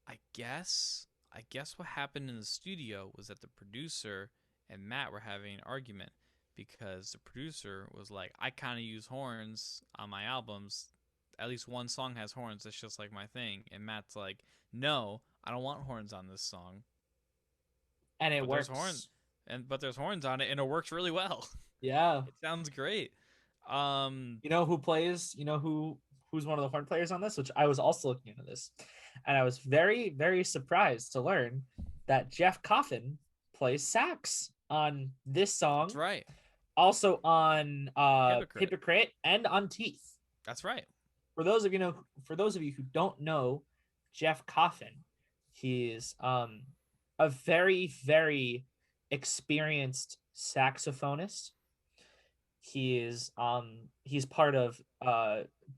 Speaker 1: I guess what happened in the studio was that the producer and Matt were having an argument because the producer was like, I kind of use horns on my albums. At least one song has horns. That's just like my thing. And Matt's like, no, I don't want horns on this song.
Speaker 2: And it
Speaker 1: But there's horn,
Speaker 2: works.
Speaker 1: but there's horns on it, and it works really well.
Speaker 2: Yeah.
Speaker 1: It sounds great. Um,
Speaker 2: You know who plays? You know who's one of the horn players on this? Which I was also looking into this, and I was very very surprised to learn that Jeff Coffin plays sax on this
Speaker 1: that's
Speaker 2: song,
Speaker 1: right.
Speaker 2: also on
Speaker 1: Hypocrite.
Speaker 2: Hypocrite and on Teeth.
Speaker 1: That's right.
Speaker 2: For those of you who don't know Jeff Coffin, he's a very very experienced saxophonist. He's part of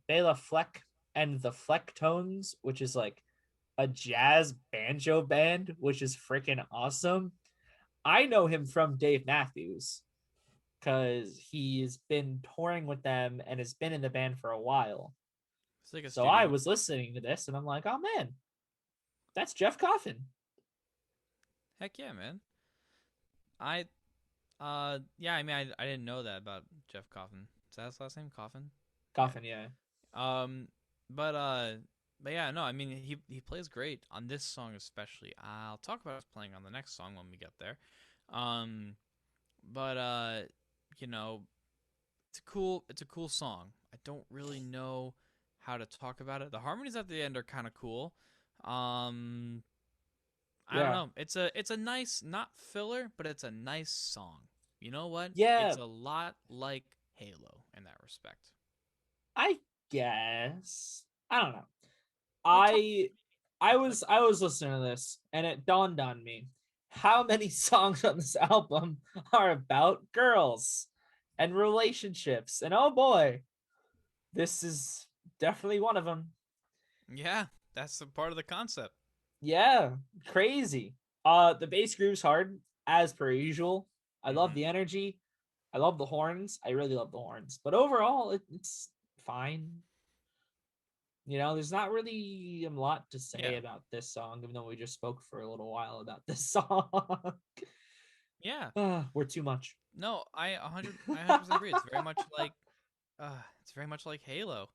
Speaker 2: Bela Fleck and the Flecktones, which is like a jazz banjo band, which is freaking awesome. I know him from Dave Matthews because he's been touring with them and has been in the band for a while.
Speaker 1: It's like a
Speaker 2: So I
Speaker 1: studio.
Speaker 2: was listening to this and I'm like, oh man, that's Jeff Coffin.
Speaker 1: Heck yeah, man. I yeah, I mean, I didn't know that about Jeff Coffin. Is that his last name? Coffin? Yeah.
Speaker 2: Coffin, yeah.
Speaker 1: Um, but uh, but yeah, no, I mean, he plays great on this song especially. I'll talk about his playing on the next song when we get there. Um, but you know, it's a cool song. I don't really know how to talk about it. The harmonies at the end are kind of cool. Um, I don't
Speaker 2: Yeah.
Speaker 1: know. It's a nice, not filler, but it's a nice song. You know what?
Speaker 2: Yeah,
Speaker 1: It's a lot like Halo in that respect.
Speaker 2: I guess. I don't know.
Speaker 1: Well, talk
Speaker 2: I
Speaker 1: like
Speaker 2: I was listening to this and it dawned on me how many songs on this album are about girls. and relationships. And oh boy, this is definitely one of them.
Speaker 1: Yeah, that's a part of the concept.
Speaker 2: Yeah, crazy. The bass groove's hard as per usual. I love
Speaker 1: Mm-hmm.
Speaker 2: the energy. I love the horns. I really love the horns. But overall, it's fine. There's not really a lot to say
Speaker 1: Yeah,
Speaker 2: about this song, even though we just spoke for a little while about this song.
Speaker 1: yeah.
Speaker 2: We're too much.
Speaker 1: No, I 100% agree. It's very much like Halo.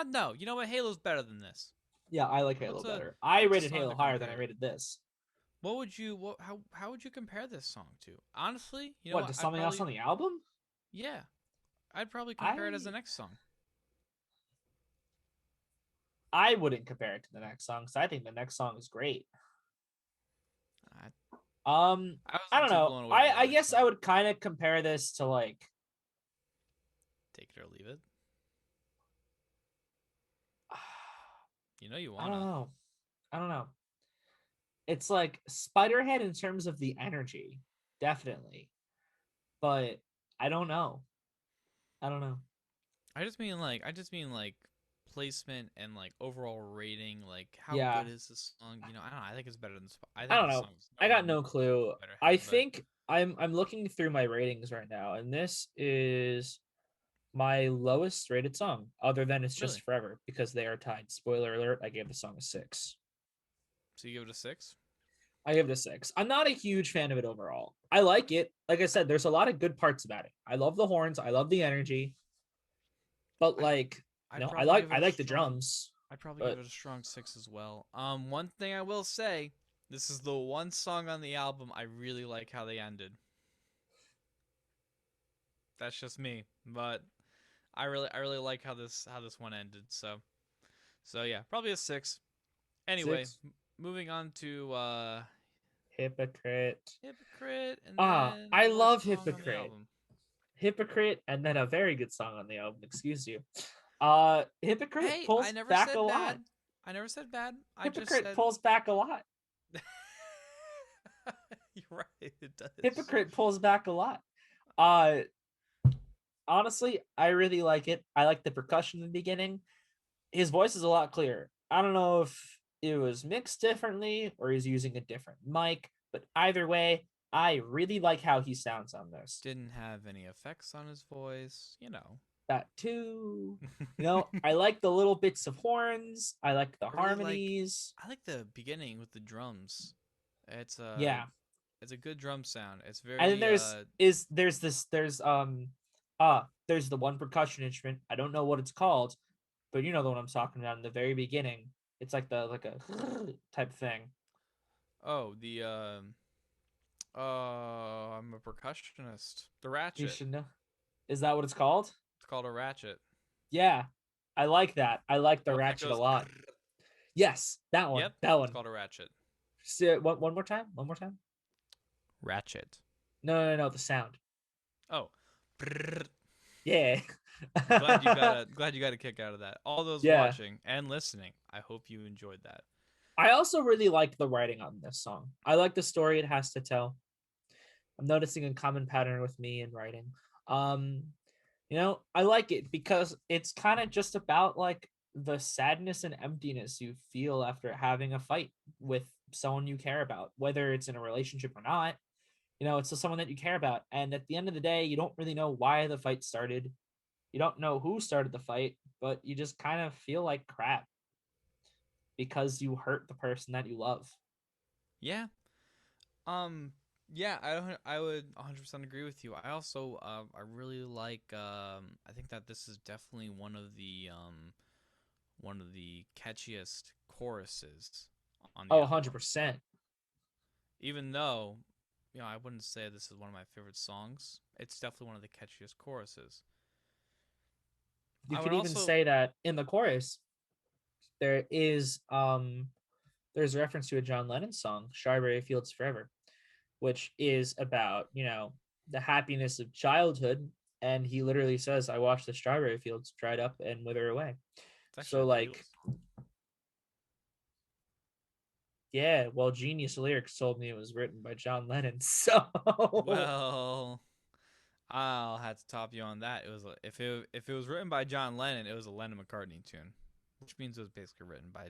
Speaker 1: No, you know what? Halo's better than this.
Speaker 2: Yeah, I like Halo
Speaker 1: What's a
Speaker 2: better. I
Speaker 1: what's a
Speaker 2: rated
Speaker 1: song
Speaker 2: Halo
Speaker 1: to
Speaker 2: higher than I
Speaker 1: compare?
Speaker 2: rated this.
Speaker 1: How would you compare this song to? Honestly, you know
Speaker 2: What,
Speaker 1: what?
Speaker 2: to something else on the album?
Speaker 1: Yeah, I'd probably compare it as the
Speaker 2: I
Speaker 1: next song.
Speaker 2: I wouldn't compare it to the next song because I think the next song is great.
Speaker 1: I, I
Speaker 2: I
Speaker 1: wasn't
Speaker 2: don't
Speaker 1: too
Speaker 2: know.
Speaker 1: blown away by
Speaker 2: I
Speaker 1: the
Speaker 2: I
Speaker 1: next
Speaker 2: guess
Speaker 1: song.
Speaker 2: I would kind of compare this to like
Speaker 1: Take it or leave it. You know you
Speaker 2: I don't
Speaker 1: wanna.
Speaker 2: know. I don't know. It's like Spiderhead in terms of the energy, definitely. But I don't know. I don't know.
Speaker 1: I just mean like placement and like overall rating. Like how
Speaker 2: Yeah,
Speaker 1: good is this song? I don't know. I think it's better than. I
Speaker 2: I
Speaker 1: think
Speaker 2: don't
Speaker 1: this
Speaker 2: know.
Speaker 1: song is
Speaker 2: I
Speaker 1: nowhere
Speaker 2: got
Speaker 1: near
Speaker 2: no clue. I
Speaker 1: Spiderhead, but
Speaker 2: think I'm looking through my ratings right now, and this is my lowest rated song, other than It's Just
Speaker 1: really.
Speaker 2: Forever, because they are tied. Spoiler alert, I gave the song a 6.
Speaker 1: So you give it a 6?
Speaker 2: I give it a 6. I'm not a huge fan of it overall. I like it. Like I said, there's a lot of good parts about it. I love the horns, I love the energy, but
Speaker 1: I'd
Speaker 2: like,
Speaker 1: I'd
Speaker 2: I
Speaker 1: probably
Speaker 2: like
Speaker 1: give
Speaker 2: I
Speaker 1: it a
Speaker 2: like the
Speaker 1: strong
Speaker 2: drums,
Speaker 1: I'd probably give
Speaker 2: but
Speaker 1: it a strong 6 as well. One thing I will say, this is the one song on the album I really like how they ended. That's just me, but I really like how this one ended. So yeah, probably a 6. Anyway,
Speaker 2: 6.
Speaker 1: moving on to
Speaker 2: Hypocrite.
Speaker 1: Hypocrite, and then
Speaker 2: I
Speaker 1: the
Speaker 2: love
Speaker 1: worst song on the
Speaker 2: Hypocrite.
Speaker 1: album.
Speaker 2: Hypocrite, and then a very good song on the album. Excuse you. Hypocrite
Speaker 1: Hey, I
Speaker 2: pulls
Speaker 1: never
Speaker 2: back a
Speaker 1: said
Speaker 2: lot.
Speaker 1: bad. I never said bad. I just
Speaker 2: Hypocrite
Speaker 1: said
Speaker 2: pulls back a lot.
Speaker 1: you're right. It does.
Speaker 2: Hypocrite pulls back a lot. Uh, Honestly, I really like it. I like the percussion in the beginning. His voice is a lot clearer. I don't know if it was mixed differently or he's using a different mic, but either way, I really like how he sounds on this.
Speaker 1: Didn't have any effects on his voice.
Speaker 2: That too. I like the little bits of horns. I like the
Speaker 1: I really like
Speaker 2: harmonies.
Speaker 1: I like the beginning with the drums. It's a
Speaker 2: Yeah.
Speaker 1: it's a good drum sound. It's
Speaker 2: And then
Speaker 1: very
Speaker 2: there's the one percussion instrument. I don't know what it's called, but you know the one I'm talking about in the very beginning. It's like a type thing.
Speaker 1: oh the I'm a percussionist. The
Speaker 2: You
Speaker 1: ratchet.
Speaker 2: should know. Is that what it's called?
Speaker 1: It's called a ratchet.
Speaker 2: Yeah. I like that. I like the
Speaker 1: The one that
Speaker 2: ratchet a
Speaker 1: goes.
Speaker 2: lot. Yes, that one.
Speaker 1: Yep,
Speaker 2: That
Speaker 1: it's
Speaker 2: one.
Speaker 1: called a ratchet.
Speaker 2: Say it one more time. One more time.
Speaker 1: Ratchet.
Speaker 2: No. The sound.
Speaker 1: Oh. Brrr.
Speaker 2: Yeah.
Speaker 1: Glad you got a kick out of that. All those
Speaker 2: Yeah.
Speaker 1: watching and listening, I hope you enjoyed that.
Speaker 2: I also really like the writing on this song. I like the story it has to tell. I'm noticing a common pattern with me in writing. Um, I like it because it's kind of just about like the sadness and emptiness you feel after having a fight with someone you care about, whether it's in a relationship or not. It's just someone that you care about. And at the end of the day, you don't really know why the fight started. You don't know who started the fight, but you just kind of feel like crap because you hurt the person that you love.
Speaker 1: Yeah. Um. Yeah, I would 100% agree with you. I also I really like I think that this is definitely one of the catchiest choruses on the
Speaker 2: Oh,
Speaker 1: album.
Speaker 2: 100%.
Speaker 1: Even though, I wouldn't say this is one of my favorite songs. It's definitely one of the catchiest choruses.
Speaker 2: You
Speaker 1: I would
Speaker 2: could even
Speaker 1: also
Speaker 2: say that in the chorus, there is there's a reference to a John Lennon song, Strawberry Fields Forever, which is about, the happiness of childhood. And he literally says, I watched the strawberry fields dried up and wither away.
Speaker 1: it's actually
Speaker 2: So,
Speaker 1: the
Speaker 2: like,
Speaker 1: Beatles.
Speaker 2: yeah, well, Genius Lyrics told me it was written by John Lennon. So,
Speaker 1: Well, I'll have to top you on that. It was if it was written by John Lennon, it was a Lennon McCartney tune, which means it was basically written by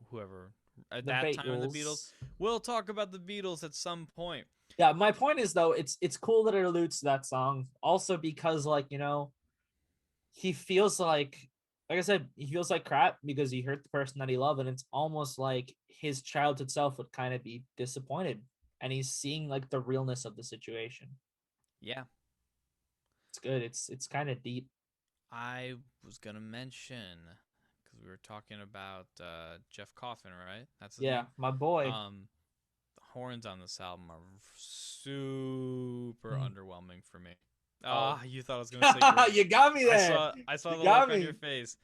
Speaker 1: whoever at
Speaker 2: The
Speaker 1: that time in the Beatles.
Speaker 2: Beatles.
Speaker 1: We'll talk about the Beatles at some point.
Speaker 2: Yeah, my point is though, it's cool that it alludes to that song. Also because he feels like I said, he feels like crap because he hurt the person that he loved, and it's almost like his childhood self would kind of be disappointed, and he's seeing like the realness of the situation.
Speaker 1: Yeah,
Speaker 2: It's good. It's kind of deep.
Speaker 1: I was gonna mention because we were talking about Jeff Coffin, right? That's his
Speaker 2: Yeah,
Speaker 1: name.
Speaker 2: my boy.
Speaker 1: The horns on this album are super
Speaker 2: Hmm.
Speaker 1: underwhelming for me.
Speaker 2: Oh,
Speaker 1: Ah, you thought I was gonna say great.
Speaker 2: you got me there.
Speaker 1: I saw
Speaker 2: You
Speaker 1: the
Speaker 2: got
Speaker 1: look on your
Speaker 2: me.
Speaker 1: face.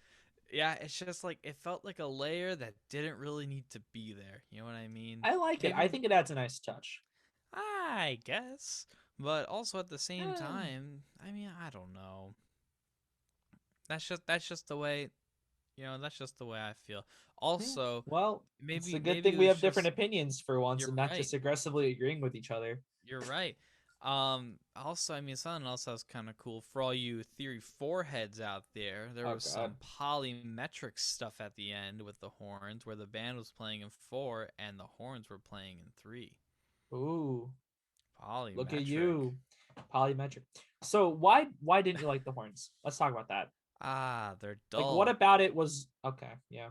Speaker 1: Yeah, it's just like it felt like a layer that didn't really need to be there. You know what I mean?
Speaker 2: I like it. I
Speaker 1: Maybe
Speaker 2: think it adds a nice touch.
Speaker 1: I guess, but also at the same
Speaker 2: Eh,
Speaker 1: time, I mean, I don't know. That's just the way, that's just the way I feel.
Speaker 2: yeah.
Speaker 1: Also,
Speaker 2: Well, it's a
Speaker 1: maybe
Speaker 2: good
Speaker 1: maybe
Speaker 2: thing
Speaker 1: it
Speaker 2: we
Speaker 1: was
Speaker 2: have different
Speaker 1: just
Speaker 2: opinions for once,
Speaker 1: you're
Speaker 2: and not
Speaker 1: right.
Speaker 2: just aggressively agreeing with each other.
Speaker 1: You're right. Also, I mean, something else that was kind of cool for all you Theory 4 heads out there. There
Speaker 2: Oh
Speaker 1: was
Speaker 2: God.
Speaker 1: some polymetric stuff at the end with the horns, where the band was playing in 4 and the horns were playing in 3.
Speaker 2: Ooh, look at
Speaker 1: Polymetric.
Speaker 2: you, polymetric. So why didn't you like the horns? Let's talk about that.
Speaker 1: Ah, they're
Speaker 2: Like, what
Speaker 1: dull.
Speaker 2: about it was okay? Yeah.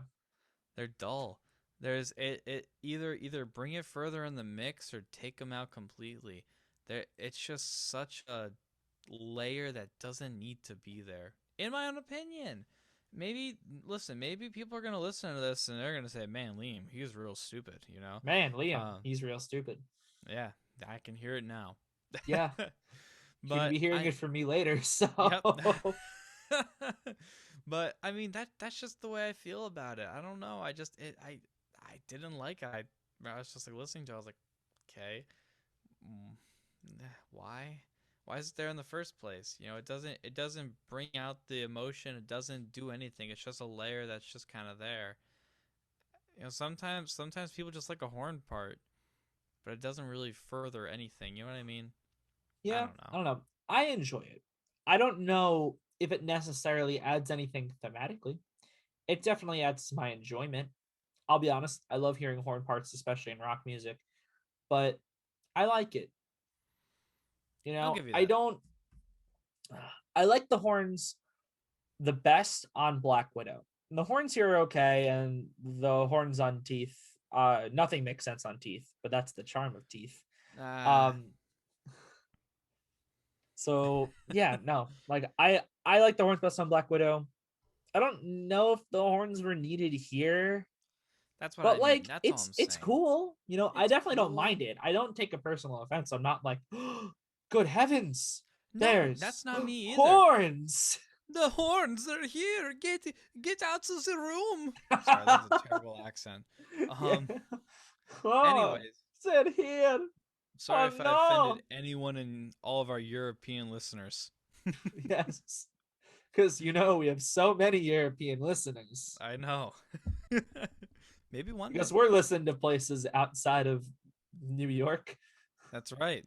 Speaker 1: They're dull. There's it either bring it further in the mix or take them out completely. It's just such a layer that doesn't need to be there, in my own opinion. Maybe listen. Maybe people are gonna listen to this and they're gonna say, "Man, Liam, he's real stupid," you know.
Speaker 2: Man, Liam,
Speaker 1: Um,
Speaker 2: he's real stupid.
Speaker 1: yeah, I can hear it now.
Speaker 2: Yeah, you're gonna
Speaker 1: But
Speaker 2: be hearing
Speaker 1: I,
Speaker 2: it from me later. So
Speaker 1: yep. But I mean that's just the way I feel about it. I don't know. I didn't like it. I was just like listening to it. I was like, okay, mm, why? Why is it there in the first place? It doesn't bring out the emotion. It doesn't do anything. It's just a layer that's just kind of there. Sometimes people just like a horn part, but it doesn't really further anything. You know what I mean? I
Speaker 2: yeah,
Speaker 1: don't
Speaker 2: I
Speaker 1: know.
Speaker 2: don't know. I enjoy it. I don't know if it necessarily adds anything thematically. It definitely adds to my enjoyment. I'll be honest. I love hearing horn parts, especially in rock music, but I like it.
Speaker 1: I'll give you
Speaker 2: I
Speaker 1: that.
Speaker 2: don't. I like the horns the best on Black Widow. And the horns here are okay, and the horns on Teeth, nothing makes sense on Teeth, but that's the charm of Teeth.
Speaker 1: Ah,
Speaker 2: Um, so yeah, no, like I like the horns best on Black Widow. I don't know if the horns were needed here,
Speaker 1: that's what
Speaker 2: but
Speaker 1: I mean.
Speaker 2: like
Speaker 1: That's all
Speaker 2: it's
Speaker 1: I'm
Speaker 2: it's
Speaker 1: saying.
Speaker 2: cool. I
Speaker 1: It's
Speaker 2: definitely don't mind
Speaker 1: cool.
Speaker 2: it. I don't take a personal offense. I'm not like, oh, good heavens,
Speaker 1: No,
Speaker 2: there's
Speaker 1: that's not me either.
Speaker 2: horns.
Speaker 1: The horns are here. Get out of the room. Sorry, that was a terrible accent.
Speaker 2: Yeah.
Speaker 1: Um.
Speaker 2: Oh,
Speaker 1: Anyways,
Speaker 2: sit here.
Speaker 1: sorry
Speaker 2: Oh
Speaker 1: if I offended
Speaker 2: no.
Speaker 1: anyone in all of our European listeners.
Speaker 2: Yes. Because we have so many European listeners.
Speaker 1: I know. Maybe one
Speaker 2: Because
Speaker 1: day.
Speaker 2: we're listening to places outside of New York.
Speaker 1: That's right.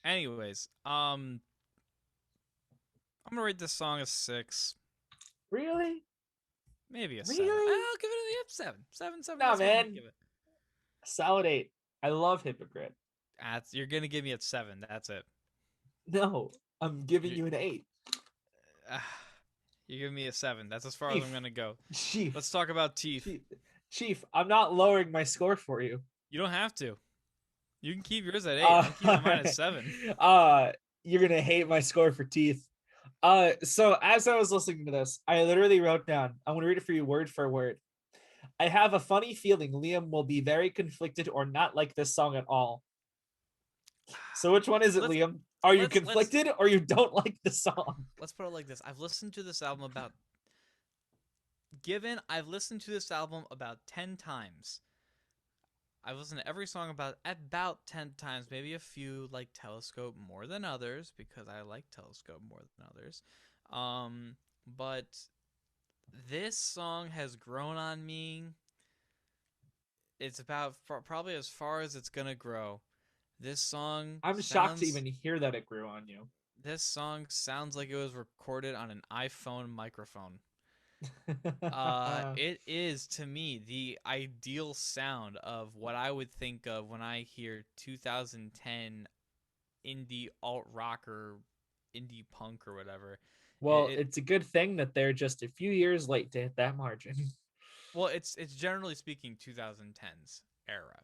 Speaker 1: Anyways, I'm gonna rate this song a 6,
Speaker 2: Really?
Speaker 1: maybe a 7.
Speaker 2: Really?
Speaker 1: I'll give it a 7. 7, 7.
Speaker 2: Nah,
Speaker 1: That's what I'm gonna
Speaker 2: man.
Speaker 1: give it.
Speaker 2: Solid 8. I love Hypocrite.
Speaker 1: You're gonna give me a 7. That's it.
Speaker 2: No, I'm giving
Speaker 1: You,
Speaker 2: you an 8.
Speaker 1: uh, you give me a 7. That's as far as I'm
Speaker 2: Chief.
Speaker 1: gonna go. Let's
Speaker 2: Chief.
Speaker 1: talk about teeth.
Speaker 2: Chief. Chief, I'm not lowering my score for you.
Speaker 1: You don't have to. You can keep yours at 8.
Speaker 2: Uh,
Speaker 1: I'm keeping mine at 7.
Speaker 2: uh, you're gonna hate my score for Teeth. So as I was listening to this, I literally wrote down. I'm gonna read it for you word for word. I have a funny feeling Liam will be very conflicted or not like this song at all. So which one is it,
Speaker 1: let's
Speaker 2: Liam? Are you
Speaker 1: let's
Speaker 2: conflicted or you don't like the song?
Speaker 1: let's put it like this. I've listened to this album about 10 times. I've listened to every song about 10 times, maybe a few like Telescope more than others because I like Telescope more than others. But this song has grown on me. It's about probably as far as it's going to grow. This song
Speaker 2: I'm shocked to
Speaker 1: sounds
Speaker 2: even hear that it grew on you.
Speaker 1: This song sounds like it was recorded on an iPhone microphone. It is to me the ideal sound of what I would think of when I hear 2010 indie alt rock or indie punk or whatever.
Speaker 2: Well, it's a good thing that they're just a few years late to hit that margin.
Speaker 1: Well, it's generally speaking 2010s era,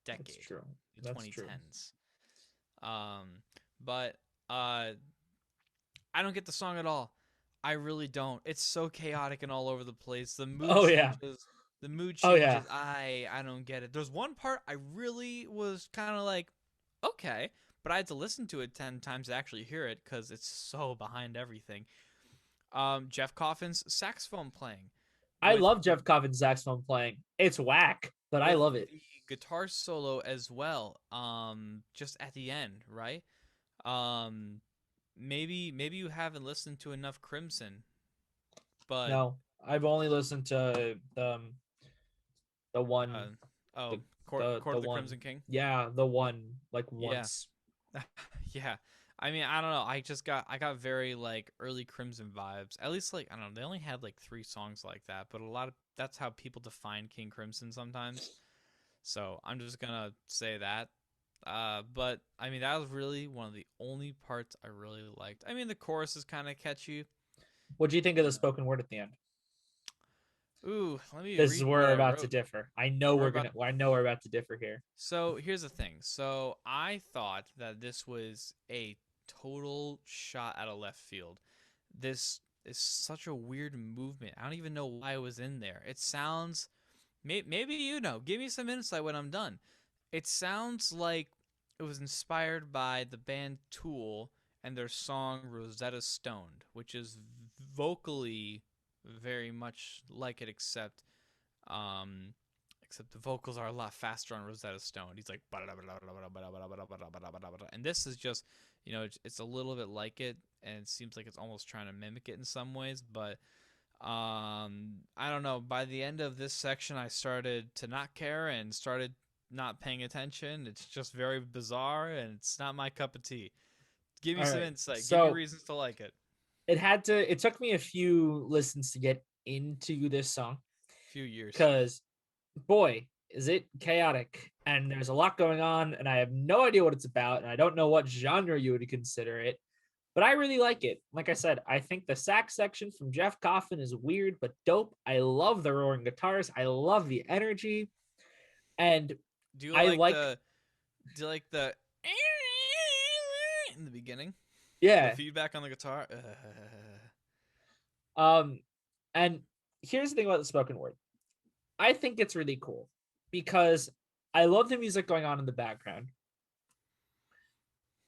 Speaker 2: That's
Speaker 1: decade,
Speaker 2: true.
Speaker 1: the
Speaker 2: That's true.
Speaker 1: 2010s. But I don't get the song at all. I really don't. It's so chaotic and all over the place. The mood
Speaker 2: Oh yeah.
Speaker 1: changes. The mood
Speaker 2: Oh yeah.
Speaker 1: changes. I don't get it. There's one part I really was kind of like, okay, but I had to listen to it 10 times to actually hear it because it's so behind everything. Jeff Coffin's saxophone playing
Speaker 2: I
Speaker 1: with
Speaker 2: love Jeff Coffin's saxophone playing. It's whack, but I
Speaker 1: with
Speaker 2: love it.
Speaker 1: the guitar solo as well. Just at the end, right? Um, maybe you haven't listened to enough Crimson, but
Speaker 2: No, I've only listened to the
Speaker 1: uh,
Speaker 2: one
Speaker 1: oh,
Speaker 2: the
Speaker 1: Court
Speaker 2: the
Speaker 1: of the
Speaker 2: one.
Speaker 1: Crimson King.
Speaker 2: Yeah, the one like
Speaker 1: Yeah,
Speaker 2: once.
Speaker 1: yeah. I mean, I don't know. I got very like early Crimson vibes. At least like I don't know. They only had like 3 songs like that, but a lot of that's how people define King Crimson sometimes. So I'm just gonna say that. But I mean, that was really one of the only parts I really liked. I mean, the chorus is kind of catchy.
Speaker 2: What do you think of the spoken word at the end?
Speaker 1: Ooh, let me
Speaker 2: This is
Speaker 1: read
Speaker 2: where
Speaker 1: what
Speaker 2: we're
Speaker 1: I
Speaker 2: about to
Speaker 1: wrote.
Speaker 2: differ. I know
Speaker 1: We're about.
Speaker 2: I know we're about to differ here.
Speaker 1: So here's the thing. So I thought that this was a total shot out of left field. This is such a weird movement. I don't even know why it was in there. It sounds. Maybe you know. Give me some insight when I'm done. It sounds like it was inspired by the band Tool and their song Rosetta Stoned, which is vocally very much like it, um, except the vocals are a lot faster on Rosetta Stone. He's like, and this is just, it's a little bit like it, and it seems like it's almost trying to mimic it in some ways, but I don't know. By the end of this section, I started to not care and started not paying attention. It's just very bizarre, and it's not my cup of tea. Give me
Speaker 2: All
Speaker 1: some
Speaker 2: right.
Speaker 1: insight. Give me
Speaker 2: So
Speaker 1: reasons to like it.
Speaker 2: it took me a few listens to get into this song
Speaker 1: Few years.
Speaker 2: because boy, is it chaotic and there's a lot going on and I have no idea what it's about and I don't know what genre you would consider it, but I really like it. Like I said, I think the sax section from Jeff Coffin is weird but dope. I love the roaring guitars. I love the energy, and
Speaker 1: Do you
Speaker 2: I
Speaker 1: like
Speaker 2: like
Speaker 1: the? Do you like the? In the beginning, the
Speaker 2: yeah.
Speaker 1: feedback on the guitar.
Speaker 2: Um and here's the thing about the spoken word. I think it's really cool because I love the music going on in the background.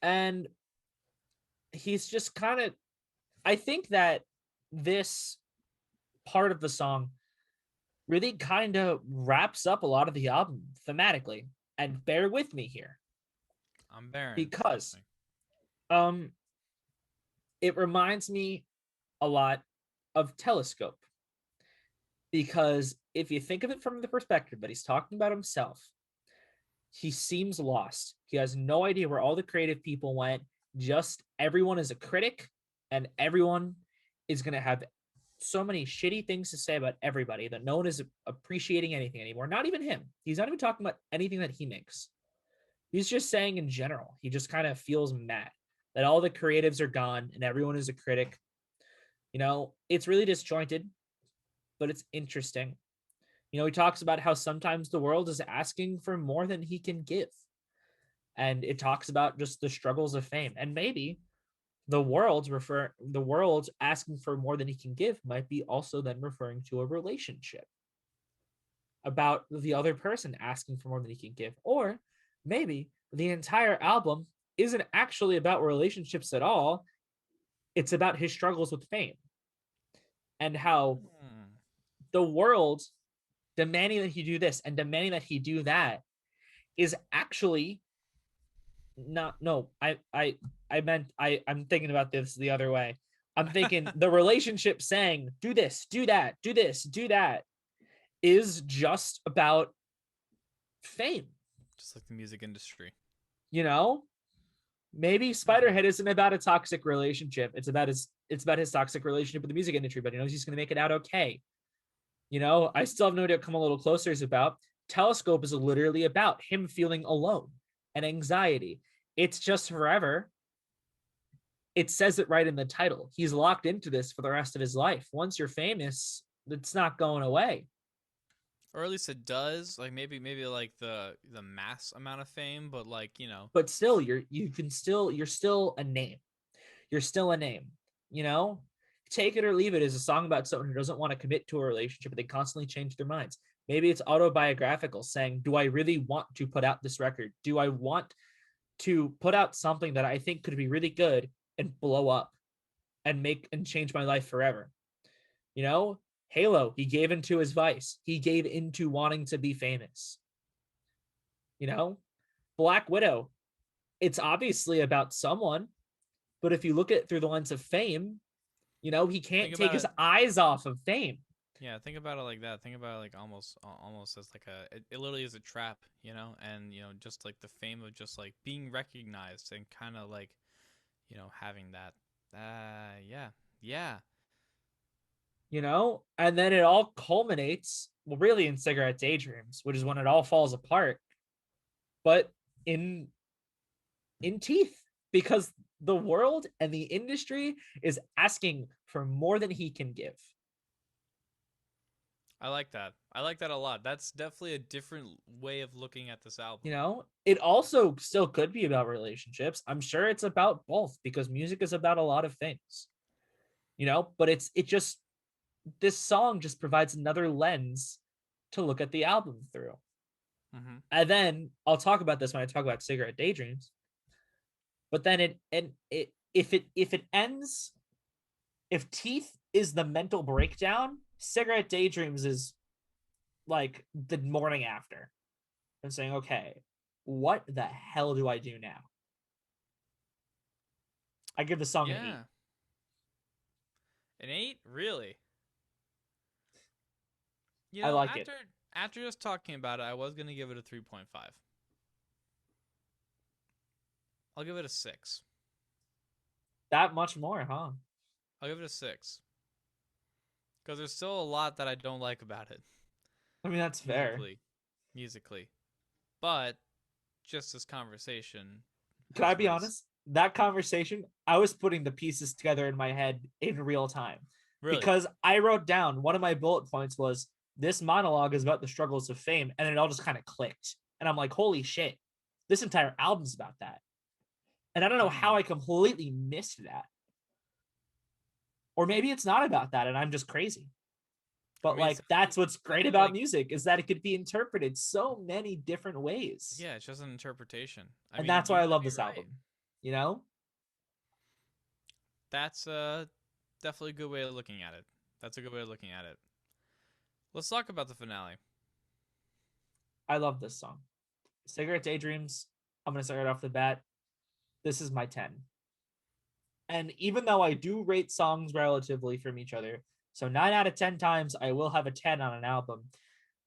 Speaker 2: And he's just kind of I think that this part of the song really kind of wraps up a lot of the album thematically. And bear with me here
Speaker 1: I'm Baron. Trust
Speaker 2: because
Speaker 1: me.
Speaker 2: um it reminds me a lot of Telescope, because if you think of it from the perspective that he's talking about himself, he seems lost. He has no idea where all the creative people went. Just everyone is a critic and everyone is going to have so many shitty things to say about everybody that no one is appreciating anything anymore. Not even him. He's not even talking about anything that he makes. He's just saying in general, he just kind of feels mad that all the creatives are gone and everyone is a critic. It's really disjointed, but it's interesting. He talks about how sometimes the world is asking for more than he can give. And it talks about just the struggles of fame. And maybe the world asking for more than he can give might be also then referring to a relationship, about the other person asking for more than he can give. Or maybe the entire album isn't actually about relationships at all. It's about his struggles with fame and how
Speaker 1: Hmm.
Speaker 2: the world demanding that he do this and demanding that he do that is actually not no I meant I'm thinking about this the other way. I'm thinking the relationship saying do this, do that, do this, do that is just about fame,
Speaker 1: Just like the music industry.
Speaker 2: you know Maybe Spiderhead isn't about a toxic relationship. It's about his toxic relationship with the music industry, but he knows he's going to make it out okay. I still have no idea. Come a little closer is about. Telescope is literally about him feeling alone and anxiety. It's just forever. It says it right in the title. He's locked into this for the rest of his life. Once you're famous, it's not going away.
Speaker 1: Or at least it does. Like maybe like the mass amount of fame, but like,
Speaker 2: But still, you're still a name. You're still a name. You know, Take It or Leave It is a song about someone who doesn't want to commit to a relationship, but they constantly change their minds. Maybe it's autobiographical, saying, do I really want to put out this record? Do I want to put out something that I think could be really good and blow up and change my life forever? Halo, he gave into his vice. He gave into wanting to be famous. Black Widow, it's obviously about someone, but if you look at it through the lens of fame, he can't take his eyes off of fame.
Speaker 1: Yeah, think about it like that. Think about it like almost as like it literally is a trap, and just like the fame of just like being recognized and kind of like, having that. Yeah.
Speaker 2: And then it all culminates, well, really in Cigarette Daydreams, which is when it all falls apart. But in Teeth, because the world and the industry is asking for more than he can give.
Speaker 1: I like that. I like that a lot. That's definitely a different way of looking at this album.
Speaker 2: It also still could be about relationships. I'm sure it's about both because music is about a lot of things. But this song just provides another lens to look at the album through.
Speaker 1: Mm-hmm.
Speaker 2: And then I'll talk about this when I talk about Cigarette Daydreams. But then if it ends, if Teeth is the mental breakdown, Cigarette Daydreams is like the morning after. I'm saying, okay, what the hell do I do now? I give the song an 8.
Speaker 1: An 8? Really?
Speaker 2: I like it.
Speaker 1: After just talking about it, I was going to give it a 3.5. I'll give it a 6.
Speaker 2: That much more, huh?
Speaker 1: I'll give it a 6. Because there's still a lot that I don't like about it.
Speaker 2: I mean, that's fair.
Speaker 1: Musically. But just this conversation.
Speaker 2: Can I be honest? That conversation, I was putting the pieces together in my head in real time. Really? Because I wrote down, one of my bullet points was, this monologue is about the struggles of fame, and it all just kind of clicked. And I'm like, holy shit, this entire album's about that. And I don't know how I completely missed that. Or maybe it's not about that, and I'm just crazy. But that's what's great about music, is that it could be interpreted so many different ways.
Speaker 1: Yeah, it's just an interpretation.
Speaker 2: And that's why I love this album.
Speaker 1: That's definitely a good way of looking at it. That's a good way of looking at it. Let's talk about the finale.
Speaker 2: I love this song. Cigarette Daydreams, I'm going to start right off the bat. This is my 10. And even though I do rate songs relatively from each other, so 9 out of 10 times I will have a 10 on an album,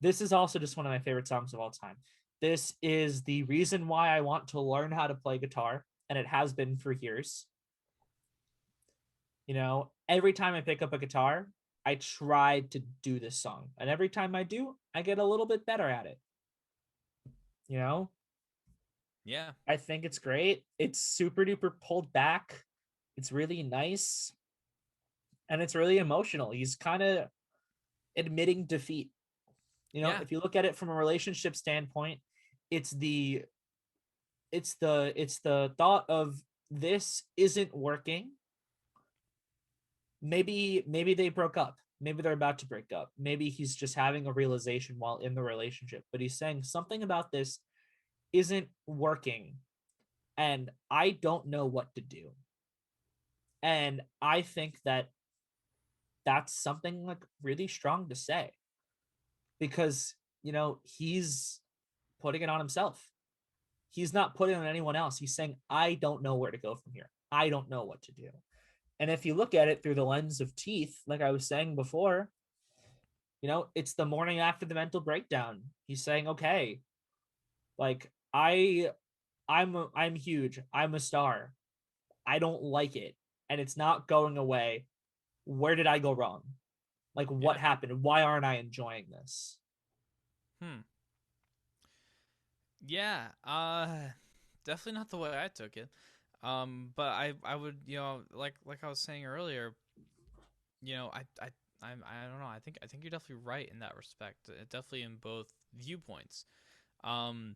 Speaker 2: this is also just one of my favorite songs of all time. This is the reason why I want to learn how to play guitar, and it has been for years. Every time I pick up a guitar, I try to do this song. And every time I do, I get a little bit better at it. Yeah. I think it's great. It's super duper pulled back. It's really nice. And it's really emotional. He's kind of admitting defeat. If you look at it from a relationship standpoint, it's the thought of, this isn't working. Maybe they broke up. Maybe they're about to break up. Maybe he's just having a realization while in the relationship, but he's saying something about this isn't working and I don't know what to do. And I think that that's something like really strong to say, because, he's putting it on himself. He's not putting it on anyone else. He's saying, I don't know where to go from here. I don't know what to do. And if you look at it through the lens of Teeth, like I was saying before, it's the morning after the mental breakdown. He's saying, okay, like I I'm huge. I'm a star. I don't like it, and it's not going away. Where did I go wrong? Like, what
Speaker 1: Yeah.
Speaker 2: happened? Why aren't I enjoying this?
Speaker 1: Hmm. Yeah. Definitely not the way I took it. But I would, like I was saying earlier, I don't know. I think you're definitely right in that respect. Definitely in both viewpoints. Um,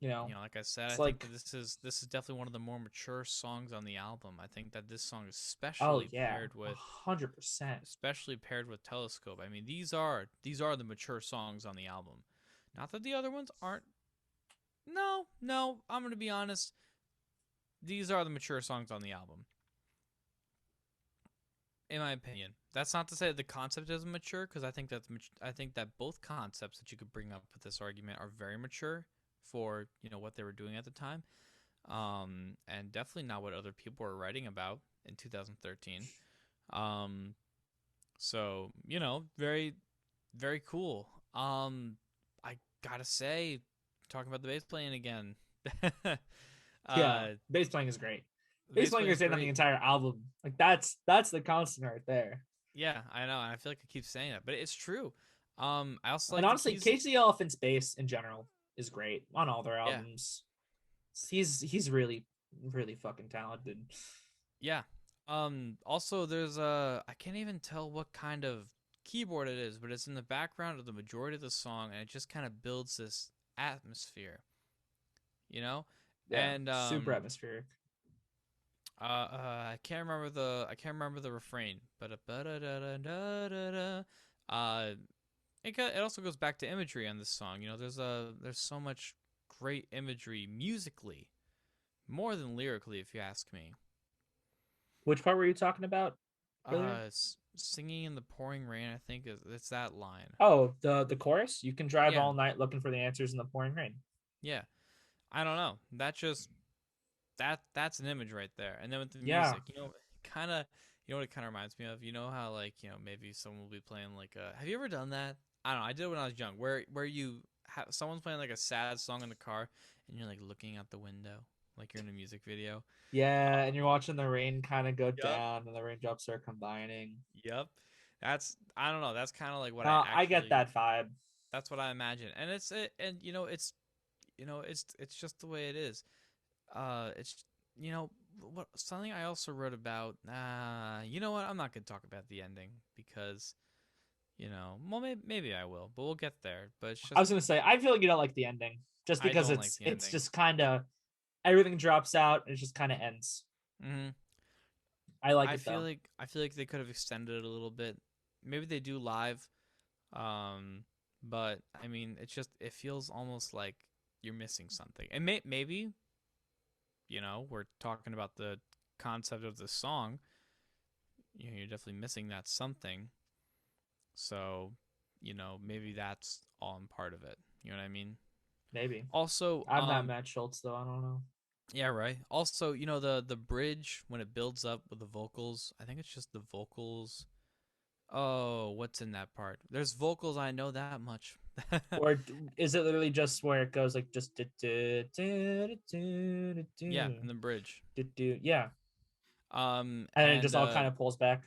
Speaker 2: You know,
Speaker 1: like I said, I
Speaker 2: it's
Speaker 1: think
Speaker 2: like,
Speaker 1: that this is definitely one of the more mature songs on the album. I think that this song is
Speaker 2: oh yeah, 100%.
Speaker 1: especially paired with Telescope. I mean, these are the mature songs on the album. Not that the other ones aren't. No, no, I'm gonna be honest. These are the mature songs on the album, in my opinion. That's not to say that the concept isn't mature, because I think that both concepts that you could bring up with this argument are very mature for what they were doing at the time, and definitely not what other people were writing about in 2013. Um, so very very cool. I gotta say, talking about the bass playing again,
Speaker 2: Yeah,
Speaker 1: uh,
Speaker 2: bass playing is great.
Speaker 1: the
Speaker 2: Bass
Speaker 1: bass
Speaker 2: playing
Speaker 1: playing
Speaker 2: is
Speaker 1: is
Speaker 2: great on the
Speaker 1: great.
Speaker 2: entire album. Like that's the constant right there.
Speaker 1: Yeah, I know, and I feel like I keep saying that, but it's true. I also
Speaker 2: And
Speaker 1: like the
Speaker 2: honestly,
Speaker 1: keys.
Speaker 2: Cage the Elephant's bass in general is great on all their
Speaker 1: Yeah,
Speaker 2: albums. He's really really fucking talented.
Speaker 1: yeah. Also, there's I can't even tell what kind of keyboard it is, but it's in the background of the majority of the song, and it just kind of builds this atmosphere, you know.
Speaker 2: Yeah,
Speaker 1: And
Speaker 2: super atmospheric.
Speaker 1: I can't remember the refrain, but it also goes back to imagery on this song. There's so much great imagery musically, more than lyrically, if you ask me.
Speaker 2: Which part were you talking about earlier?
Speaker 1: Singing in the pouring rain, I think it's that line.
Speaker 2: Oh, the chorus. You can drive
Speaker 1: Yeah,
Speaker 2: all night looking for the answers in the pouring rain.
Speaker 1: yeah. I don't know. That's an image right there. And then with the
Speaker 2: Yeah,
Speaker 1: music, kind of, what it kind of reminds me of. You know how like maybe someone will be playing like a. Have you ever done that? I don't know. I did it when I was young, where you have someone's playing like a sad song in the car, and you're like looking out the window, like you're in a music video.
Speaker 2: yeah, and you're watching the rain kind of go
Speaker 1: Yep.
Speaker 2: down, and the raindrops are combining.
Speaker 1: Yep. I don't know. That's kind of like what I
Speaker 2: I get
Speaker 1: actually.
Speaker 2: that vibe.
Speaker 1: That's what I imagine, and it's just the way it is. It's what something I also wrote about. You know what? I'm not gonna talk about the ending because well, maybe I will, but we'll get there. But it's
Speaker 2: I
Speaker 1: just
Speaker 2: was gonna say I feel like you don't like the ending, just
Speaker 1: I
Speaker 2: because
Speaker 1: don't like the
Speaker 2: it's
Speaker 1: ending.
Speaker 2: just kind of everything drops out and it just kind of ends.
Speaker 1: hmm
Speaker 2: I like
Speaker 1: I
Speaker 2: it
Speaker 1: feel
Speaker 2: though.
Speaker 1: like I feel like they could have extended it a little bit. Maybe they do live, um, but I mean, it feels almost like you're missing something. And maybe we're talking about the concept of the song. You're definitely missing that something. So, maybe that's all in part of it. You know what I mean?
Speaker 2: Maybe
Speaker 1: Also,
Speaker 2: I'm not Matt Schultz though. I don't know.
Speaker 1: yeah, right. Also, the bridge when it builds up with the vocals, I think it's just the vocals. Oh, what's in that part? There's vocals, I know that much.
Speaker 2: Or is it literally just where it goes like just
Speaker 1: Yeah, in the bridge.
Speaker 2: yeah, and then it
Speaker 1: And
Speaker 2: just all kind of pulls back.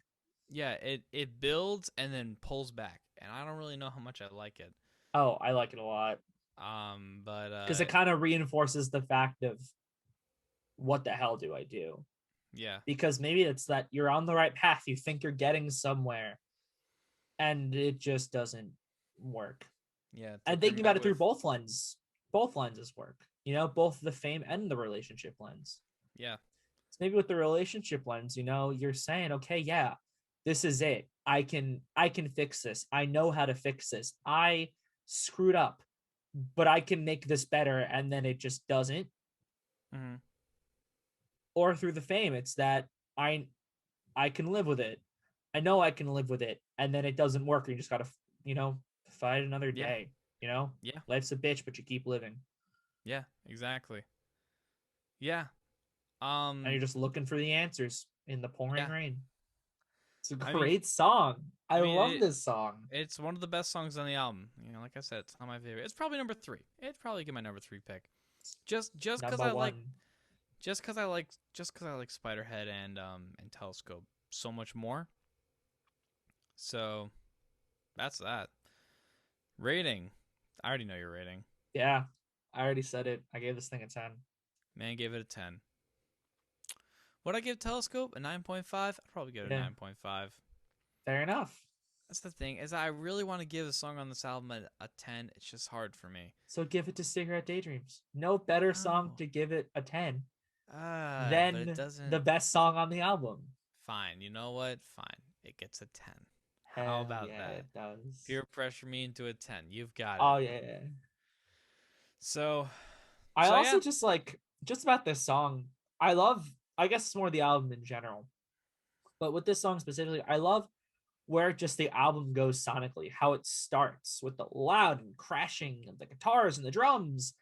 Speaker 1: yeah, it builds and then pulls back. And I don't really know how much I like it.
Speaker 2: Oh, I like it a lot
Speaker 1: But
Speaker 2: because it kind of reinforces the fact of what the hell do I do?
Speaker 1: yeah.
Speaker 2: Because maybe it's that you're on the right path, you think you're getting somewhere, and it just doesn't work.
Speaker 1: Yeah, to
Speaker 2: And
Speaker 1: bring
Speaker 2: thinking about
Speaker 1: that
Speaker 2: it through
Speaker 1: with
Speaker 2: both lenses work. Both the fame and the relationship lens.
Speaker 1: yeah.
Speaker 2: So maybe with the relationship lens, you're saying, okay, yeah, this is it. I can fix this. I know how to fix this. I screwed up, but I can make this better, and then it just doesn't.
Speaker 1: Mhm.
Speaker 2: Or through the fame, it's that I can live with it. I know I can live with it, and then it doesn't work. You just gotta, you know, fight another
Speaker 1: Yeah.
Speaker 2: day. You know,
Speaker 1: Yeah.
Speaker 2: life's a bitch, but you keep living,
Speaker 1: Yeah, exactly. Yeah.
Speaker 2: and you're
Speaker 1: Um
Speaker 2: just looking for the answers in the pouring
Speaker 1: yeah.
Speaker 2: rain. It's a
Speaker 1: I mean
Speaker 2: great song. I
Speaker 1: I mean
Speaker 2: love
Speaker 1: it
Speaker 2: this song.
Speaker 1: it's one of the best songs on the album. Like I said, it's not my favorite. It's probably number 3. It'd probably get my number 3 pick. Just because
Speaker 2: Number
Speaker 1: I like
Speaker 2: one.
Speaker 1: just because I like Spiderhead and Telescope so much more. So that's that. Rating. I already know your rating.
Speaker 2: Yeah, I already said it. I gave this thing a 10.
Speaker 1: Man gave it a 10. Would I give Telescope a 9.5? I'd probably give it a
Speaker 2: Yeah,
Speaker 1: 9.5.
Speaker 2: fair enough.
Speaker 1: That's the thing, is I really want to give a song on this album a 10. It's just hard for me.
Speaker 2: So give it to Cigarette Daydreams. No better song
Speaker 1: No.
Speaker 2: to give it a 10
Speaker 1: But it
Speaker 2: than the
Speaker 1: doesn't.
Speaker 2: best song on the album.
Speaker 1: Fine. You know what? Fine. It gets a 10. How
Speaker 2: Hell
Speaker 1: about
Speaker 2: yeah,
Speaker 1: that?
Speaker 2: it does.
Speaker 1: Peer pressure me into a 10. You've got it.
Speaker 2: Oh yeah.
Speaker 1: So,
Speaker 2: I
Speaker 1: so
Speaker 2: also
Speaker 1: yeah.
Speaker 2: just like just about this song. I love I guess it's more the album in general. But with this song specifically, I love where just the album goes sonically, how it starts with the loud and crashing of the guitars and the drums.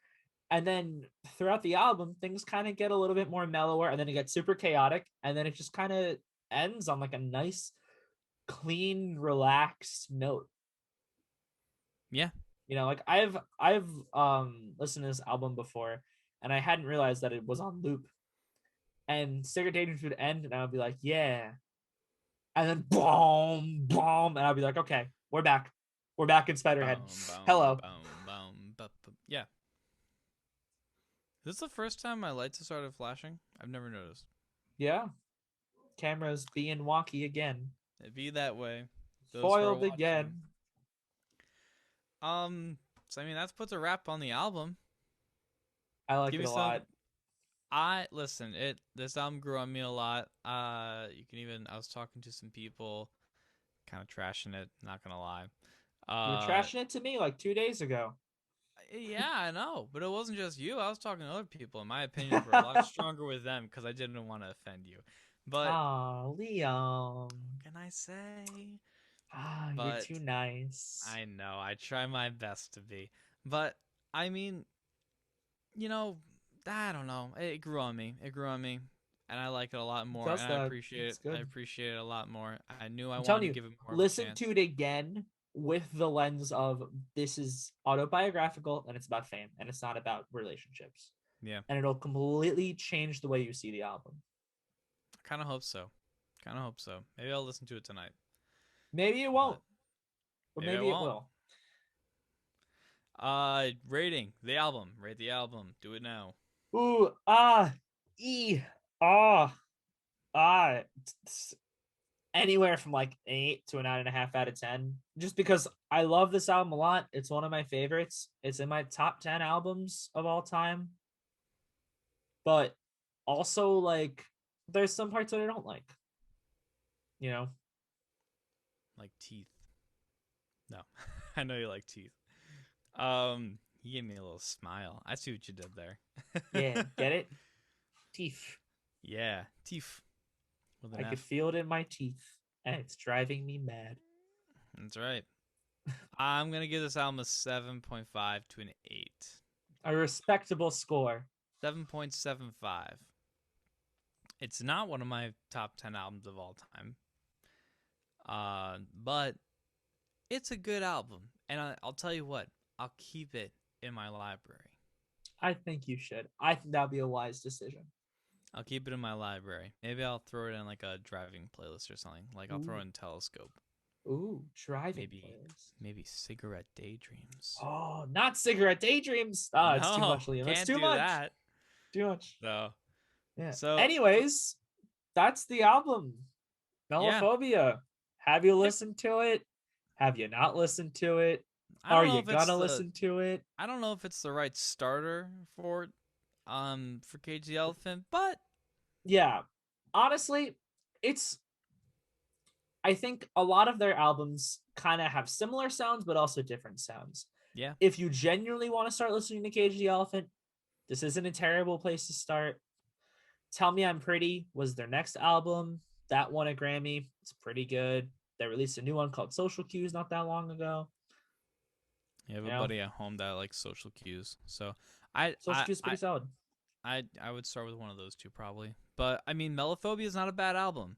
Speaker 2: And then throughout the album, things kind of get a little bit more mellower, and then it gets super chaotic, and then it just kind of ends on like a nice, clean, relaxed note.
Speaker 1: Yeah.
Speaker 2: You know, like I've listened to this album before, and I hadn't realized that it was on loop. And Cigarette Daydreams would end, and I would be like, yeah, and then boom, boom, and I'd be like, okay, we're back in Spiderhead.
Speaker 1: Boom, boom,
Speaker 2: Hello.
Speaker 1: boom, boom, boom. Yeah. This is the first time my lights have started flashing. I've never noticed.
Speaker 2: Yeah, cameras being wonky again,
Speaker 1: It be that way. Those who are
Speaker 2: foiled
Speaker 1: watching.
Speaker 2: again.
Speaker 1: So I mean that puts a wrap on the album.
Speaker 2: I like
Speaker 1: Give
Speaker 2: it
Speaker 1: me
Speaker 2: a lot.
Speaker 1: some. I listen. This album grew on me a lot. You can even. I was talking to some people, kind of trashing it. Not gonna lie.
Speaker 2: You were
Speaker 1: Uh,
Speaker 2: trashing it to me like 2 days ago.
Speaker 1: yeah, I know, but it wasn't just you. I was talking to other people, and my opinions were a lot stronger with them because I didn't want to offend you. But
Speaker 2: Oh, Liam.
Speaker 1: what can I say?
Speaker 2: Ah, you're
Speaker 1: But
Speaker 2: too nice.
Speaker 1: I know I try my best to be. But I mean, you know, I don't know. It grew on me. It grew on me, and I like it a lot
Speaker 2: It
Speaker 1: more,
Speaker 2: does
Speaker 1: and I
Speaker 2: that.
Speaker 1: appreciate it.
Speaker 2: It's
Speaker 1: I
Speaker 2: good.
Speaker 1: appreciate it a lot more. I knew I
Speaker 2: I'm telling
Speaker 1: wanted to
Speaker 2: you,
Speaker 1: give it more of a
Speaker 2: listen to
Speaker 1: chance.
Speaker 2: it again with the lens of this is autobiographical and it's about fame and it's not about relationships.
Speaker 1: Yeah,
Speaker 2: And it'll completely change the way you see the album.
Speaker 1: I kind of hope so. Kind of hope so. Maybe I'll listen to it tonight,
Speaker 2: Maybe it
Speaker 1: but
Speaker 2: won't, but
Speaker 1: maybe I
Speaker 2: maybe it
Speaker 1: won't.
Speaker 2: will.
Speaker 1: Rating the album. Rate the album. Do it now.
Speaker 2: Ooh, ah, e, ah, ah. Anywhere from like 8 to a 9.5 out of 10. Just because I love this album a lot. It's one of my favorites. It's in my top 10 albums of all time. But also, like, there's some parts that I don't like, you know?
Speaker 1: Like teeth. No, I know you like teeth. You gave me a little smile. I see what you did
Speaker 2: Yeah,
Speaker 1: there.
Speaker 2: get it? Teeth.
Speaker 1: Yeah, teeth with an
Speaker 2: I could
Speaker 1: F.
Speaker 2: feel it in my teeth, and it's driving me mad.
Speaker 1: That's right. I'm gonna give this album a 7.5 to an 8.
Speaker 2: A respectable score.
Speaker 1: 7.75. It's not one of my top 10 albums of all time. But it's a good album, and I'll tell you what, I'll keep it in my library.
Speaker 2: I think you should. I think that'd be a wise decision.
Speaker 1: I'll keep it in my library. Maybe I'll throw it in like a driving playlist or something. Like I'll throw
Speaker 2: Ooh,
Speaker 1: it in Telescope.
Speaker 2: ooh, driving
Speaker 1: Maybe
Speaker 2: players.
Speaker 1: maybe Cigarette Daydreams.
Speaker 2: Oh, not cigarette daydreams. Ah, it's too
Speaker 1: No,
Speaker 2: much, Liam. It's
Speaker 1: can't
Speaker 2: too
Speaker 1: do
Speaker 2: much.
Speaker 1: that.
Speaker 2: Too much.
Speaker 1: So
Speaker 2: Yeah.
Speaker 1: so
Speaker 2: Anyways, that's the album.
Speaker 1: yeah.
Speaker 2: Melophobia. Have you
Speaker 1: Yep.
Speaker 2: listened to it? Have you not listened to it?
Speaker 1: I
Speaker 2: Are
Speaker 1: don't know
Speaker 2: you
Speaker 1: if it's
Speaker 2: gonna
Speaker 1: the
Speaker 2: listen to it?
Speaker 1: I don't know if it's the right starter for Cage the Elephant, but
Speaker 2: Yeah. Honestly, it's I think a lot of their albums kind of have similar sounds but also different sounds.
Speaker 1: yeah.
Speaker 2: If you genuinely want to start listening to Cage the Elephant, this isn't a terrible place to start. Tell Me I'm Pretty was their next album. That won a Grammy. It's pretty good. They released a new one called Social Cues not that long ago.
Speaker 1: You have
Speaker 2: You
Speaker 1: a
Speaker 2: know,
Speaker 1: buddy at home that likes social cues. So I
Speaker 2: Social
Speaker 1: I
Speaker 2: Cues is
Speaker 1: I
Speaker 2: pretty solid.
Speaker 1: I would start with one of those two probably. But I mean Melophobia is not a bad album.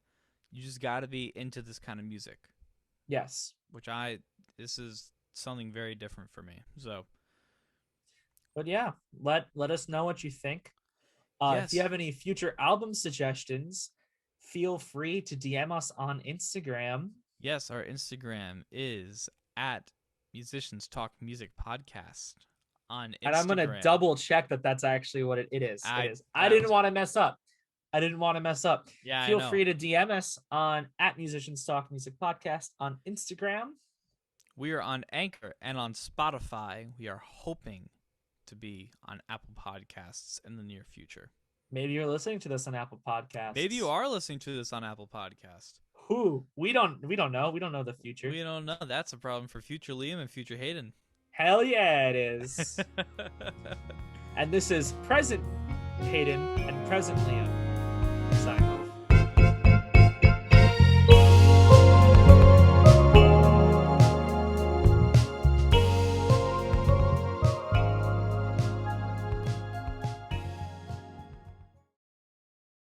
Speaker 1: You just got to be into this kind of music,
Speaker 2: Yes.
Speaker 1: which this is something very different for me. So
Speaker 2: But yeah, let us know what you think. If you
Speaker 1: Yes.
Speaker 2: have any future album suggestions, feel free to DM us on Instagram.
Speaker 1: Yes, our Instagram is at Musicians Talk Music Podcast on
Speaker 2: And I'm gonna
Speaker 1: Instagram.
Speaker 2: double check that that's actually what it is. It
Speaker 1: I
Speaker 2: is. I
Speaker 1: that
Speaker 2: didn't
Speaker 1: was
Speaker 2: want to mess up. I didn't want to mess up.
Speaker 1: yeah, I
Speaker 2: Feel
Speaker 1: know.
Speaker 2: free to DM us on at Musicians Talk Music Podcast on Instagram.
Speaker 1: We are on Anchor and on Spotify. We are hoping to be on Apple Podcasts in the near future.
Speaker 2: Maybe you're listening to this on Apple Podcasts.
Speaker 1: Maybe you are listening to this on Apple Podcast.
Speaker 2: Who? We don't know. We don't know the future.
Speaker 1: We don't know. That's a problem for future Liam and future Hayden.
Speaker 2: Hell yeah, it is. And this is present Hayden and present Liam.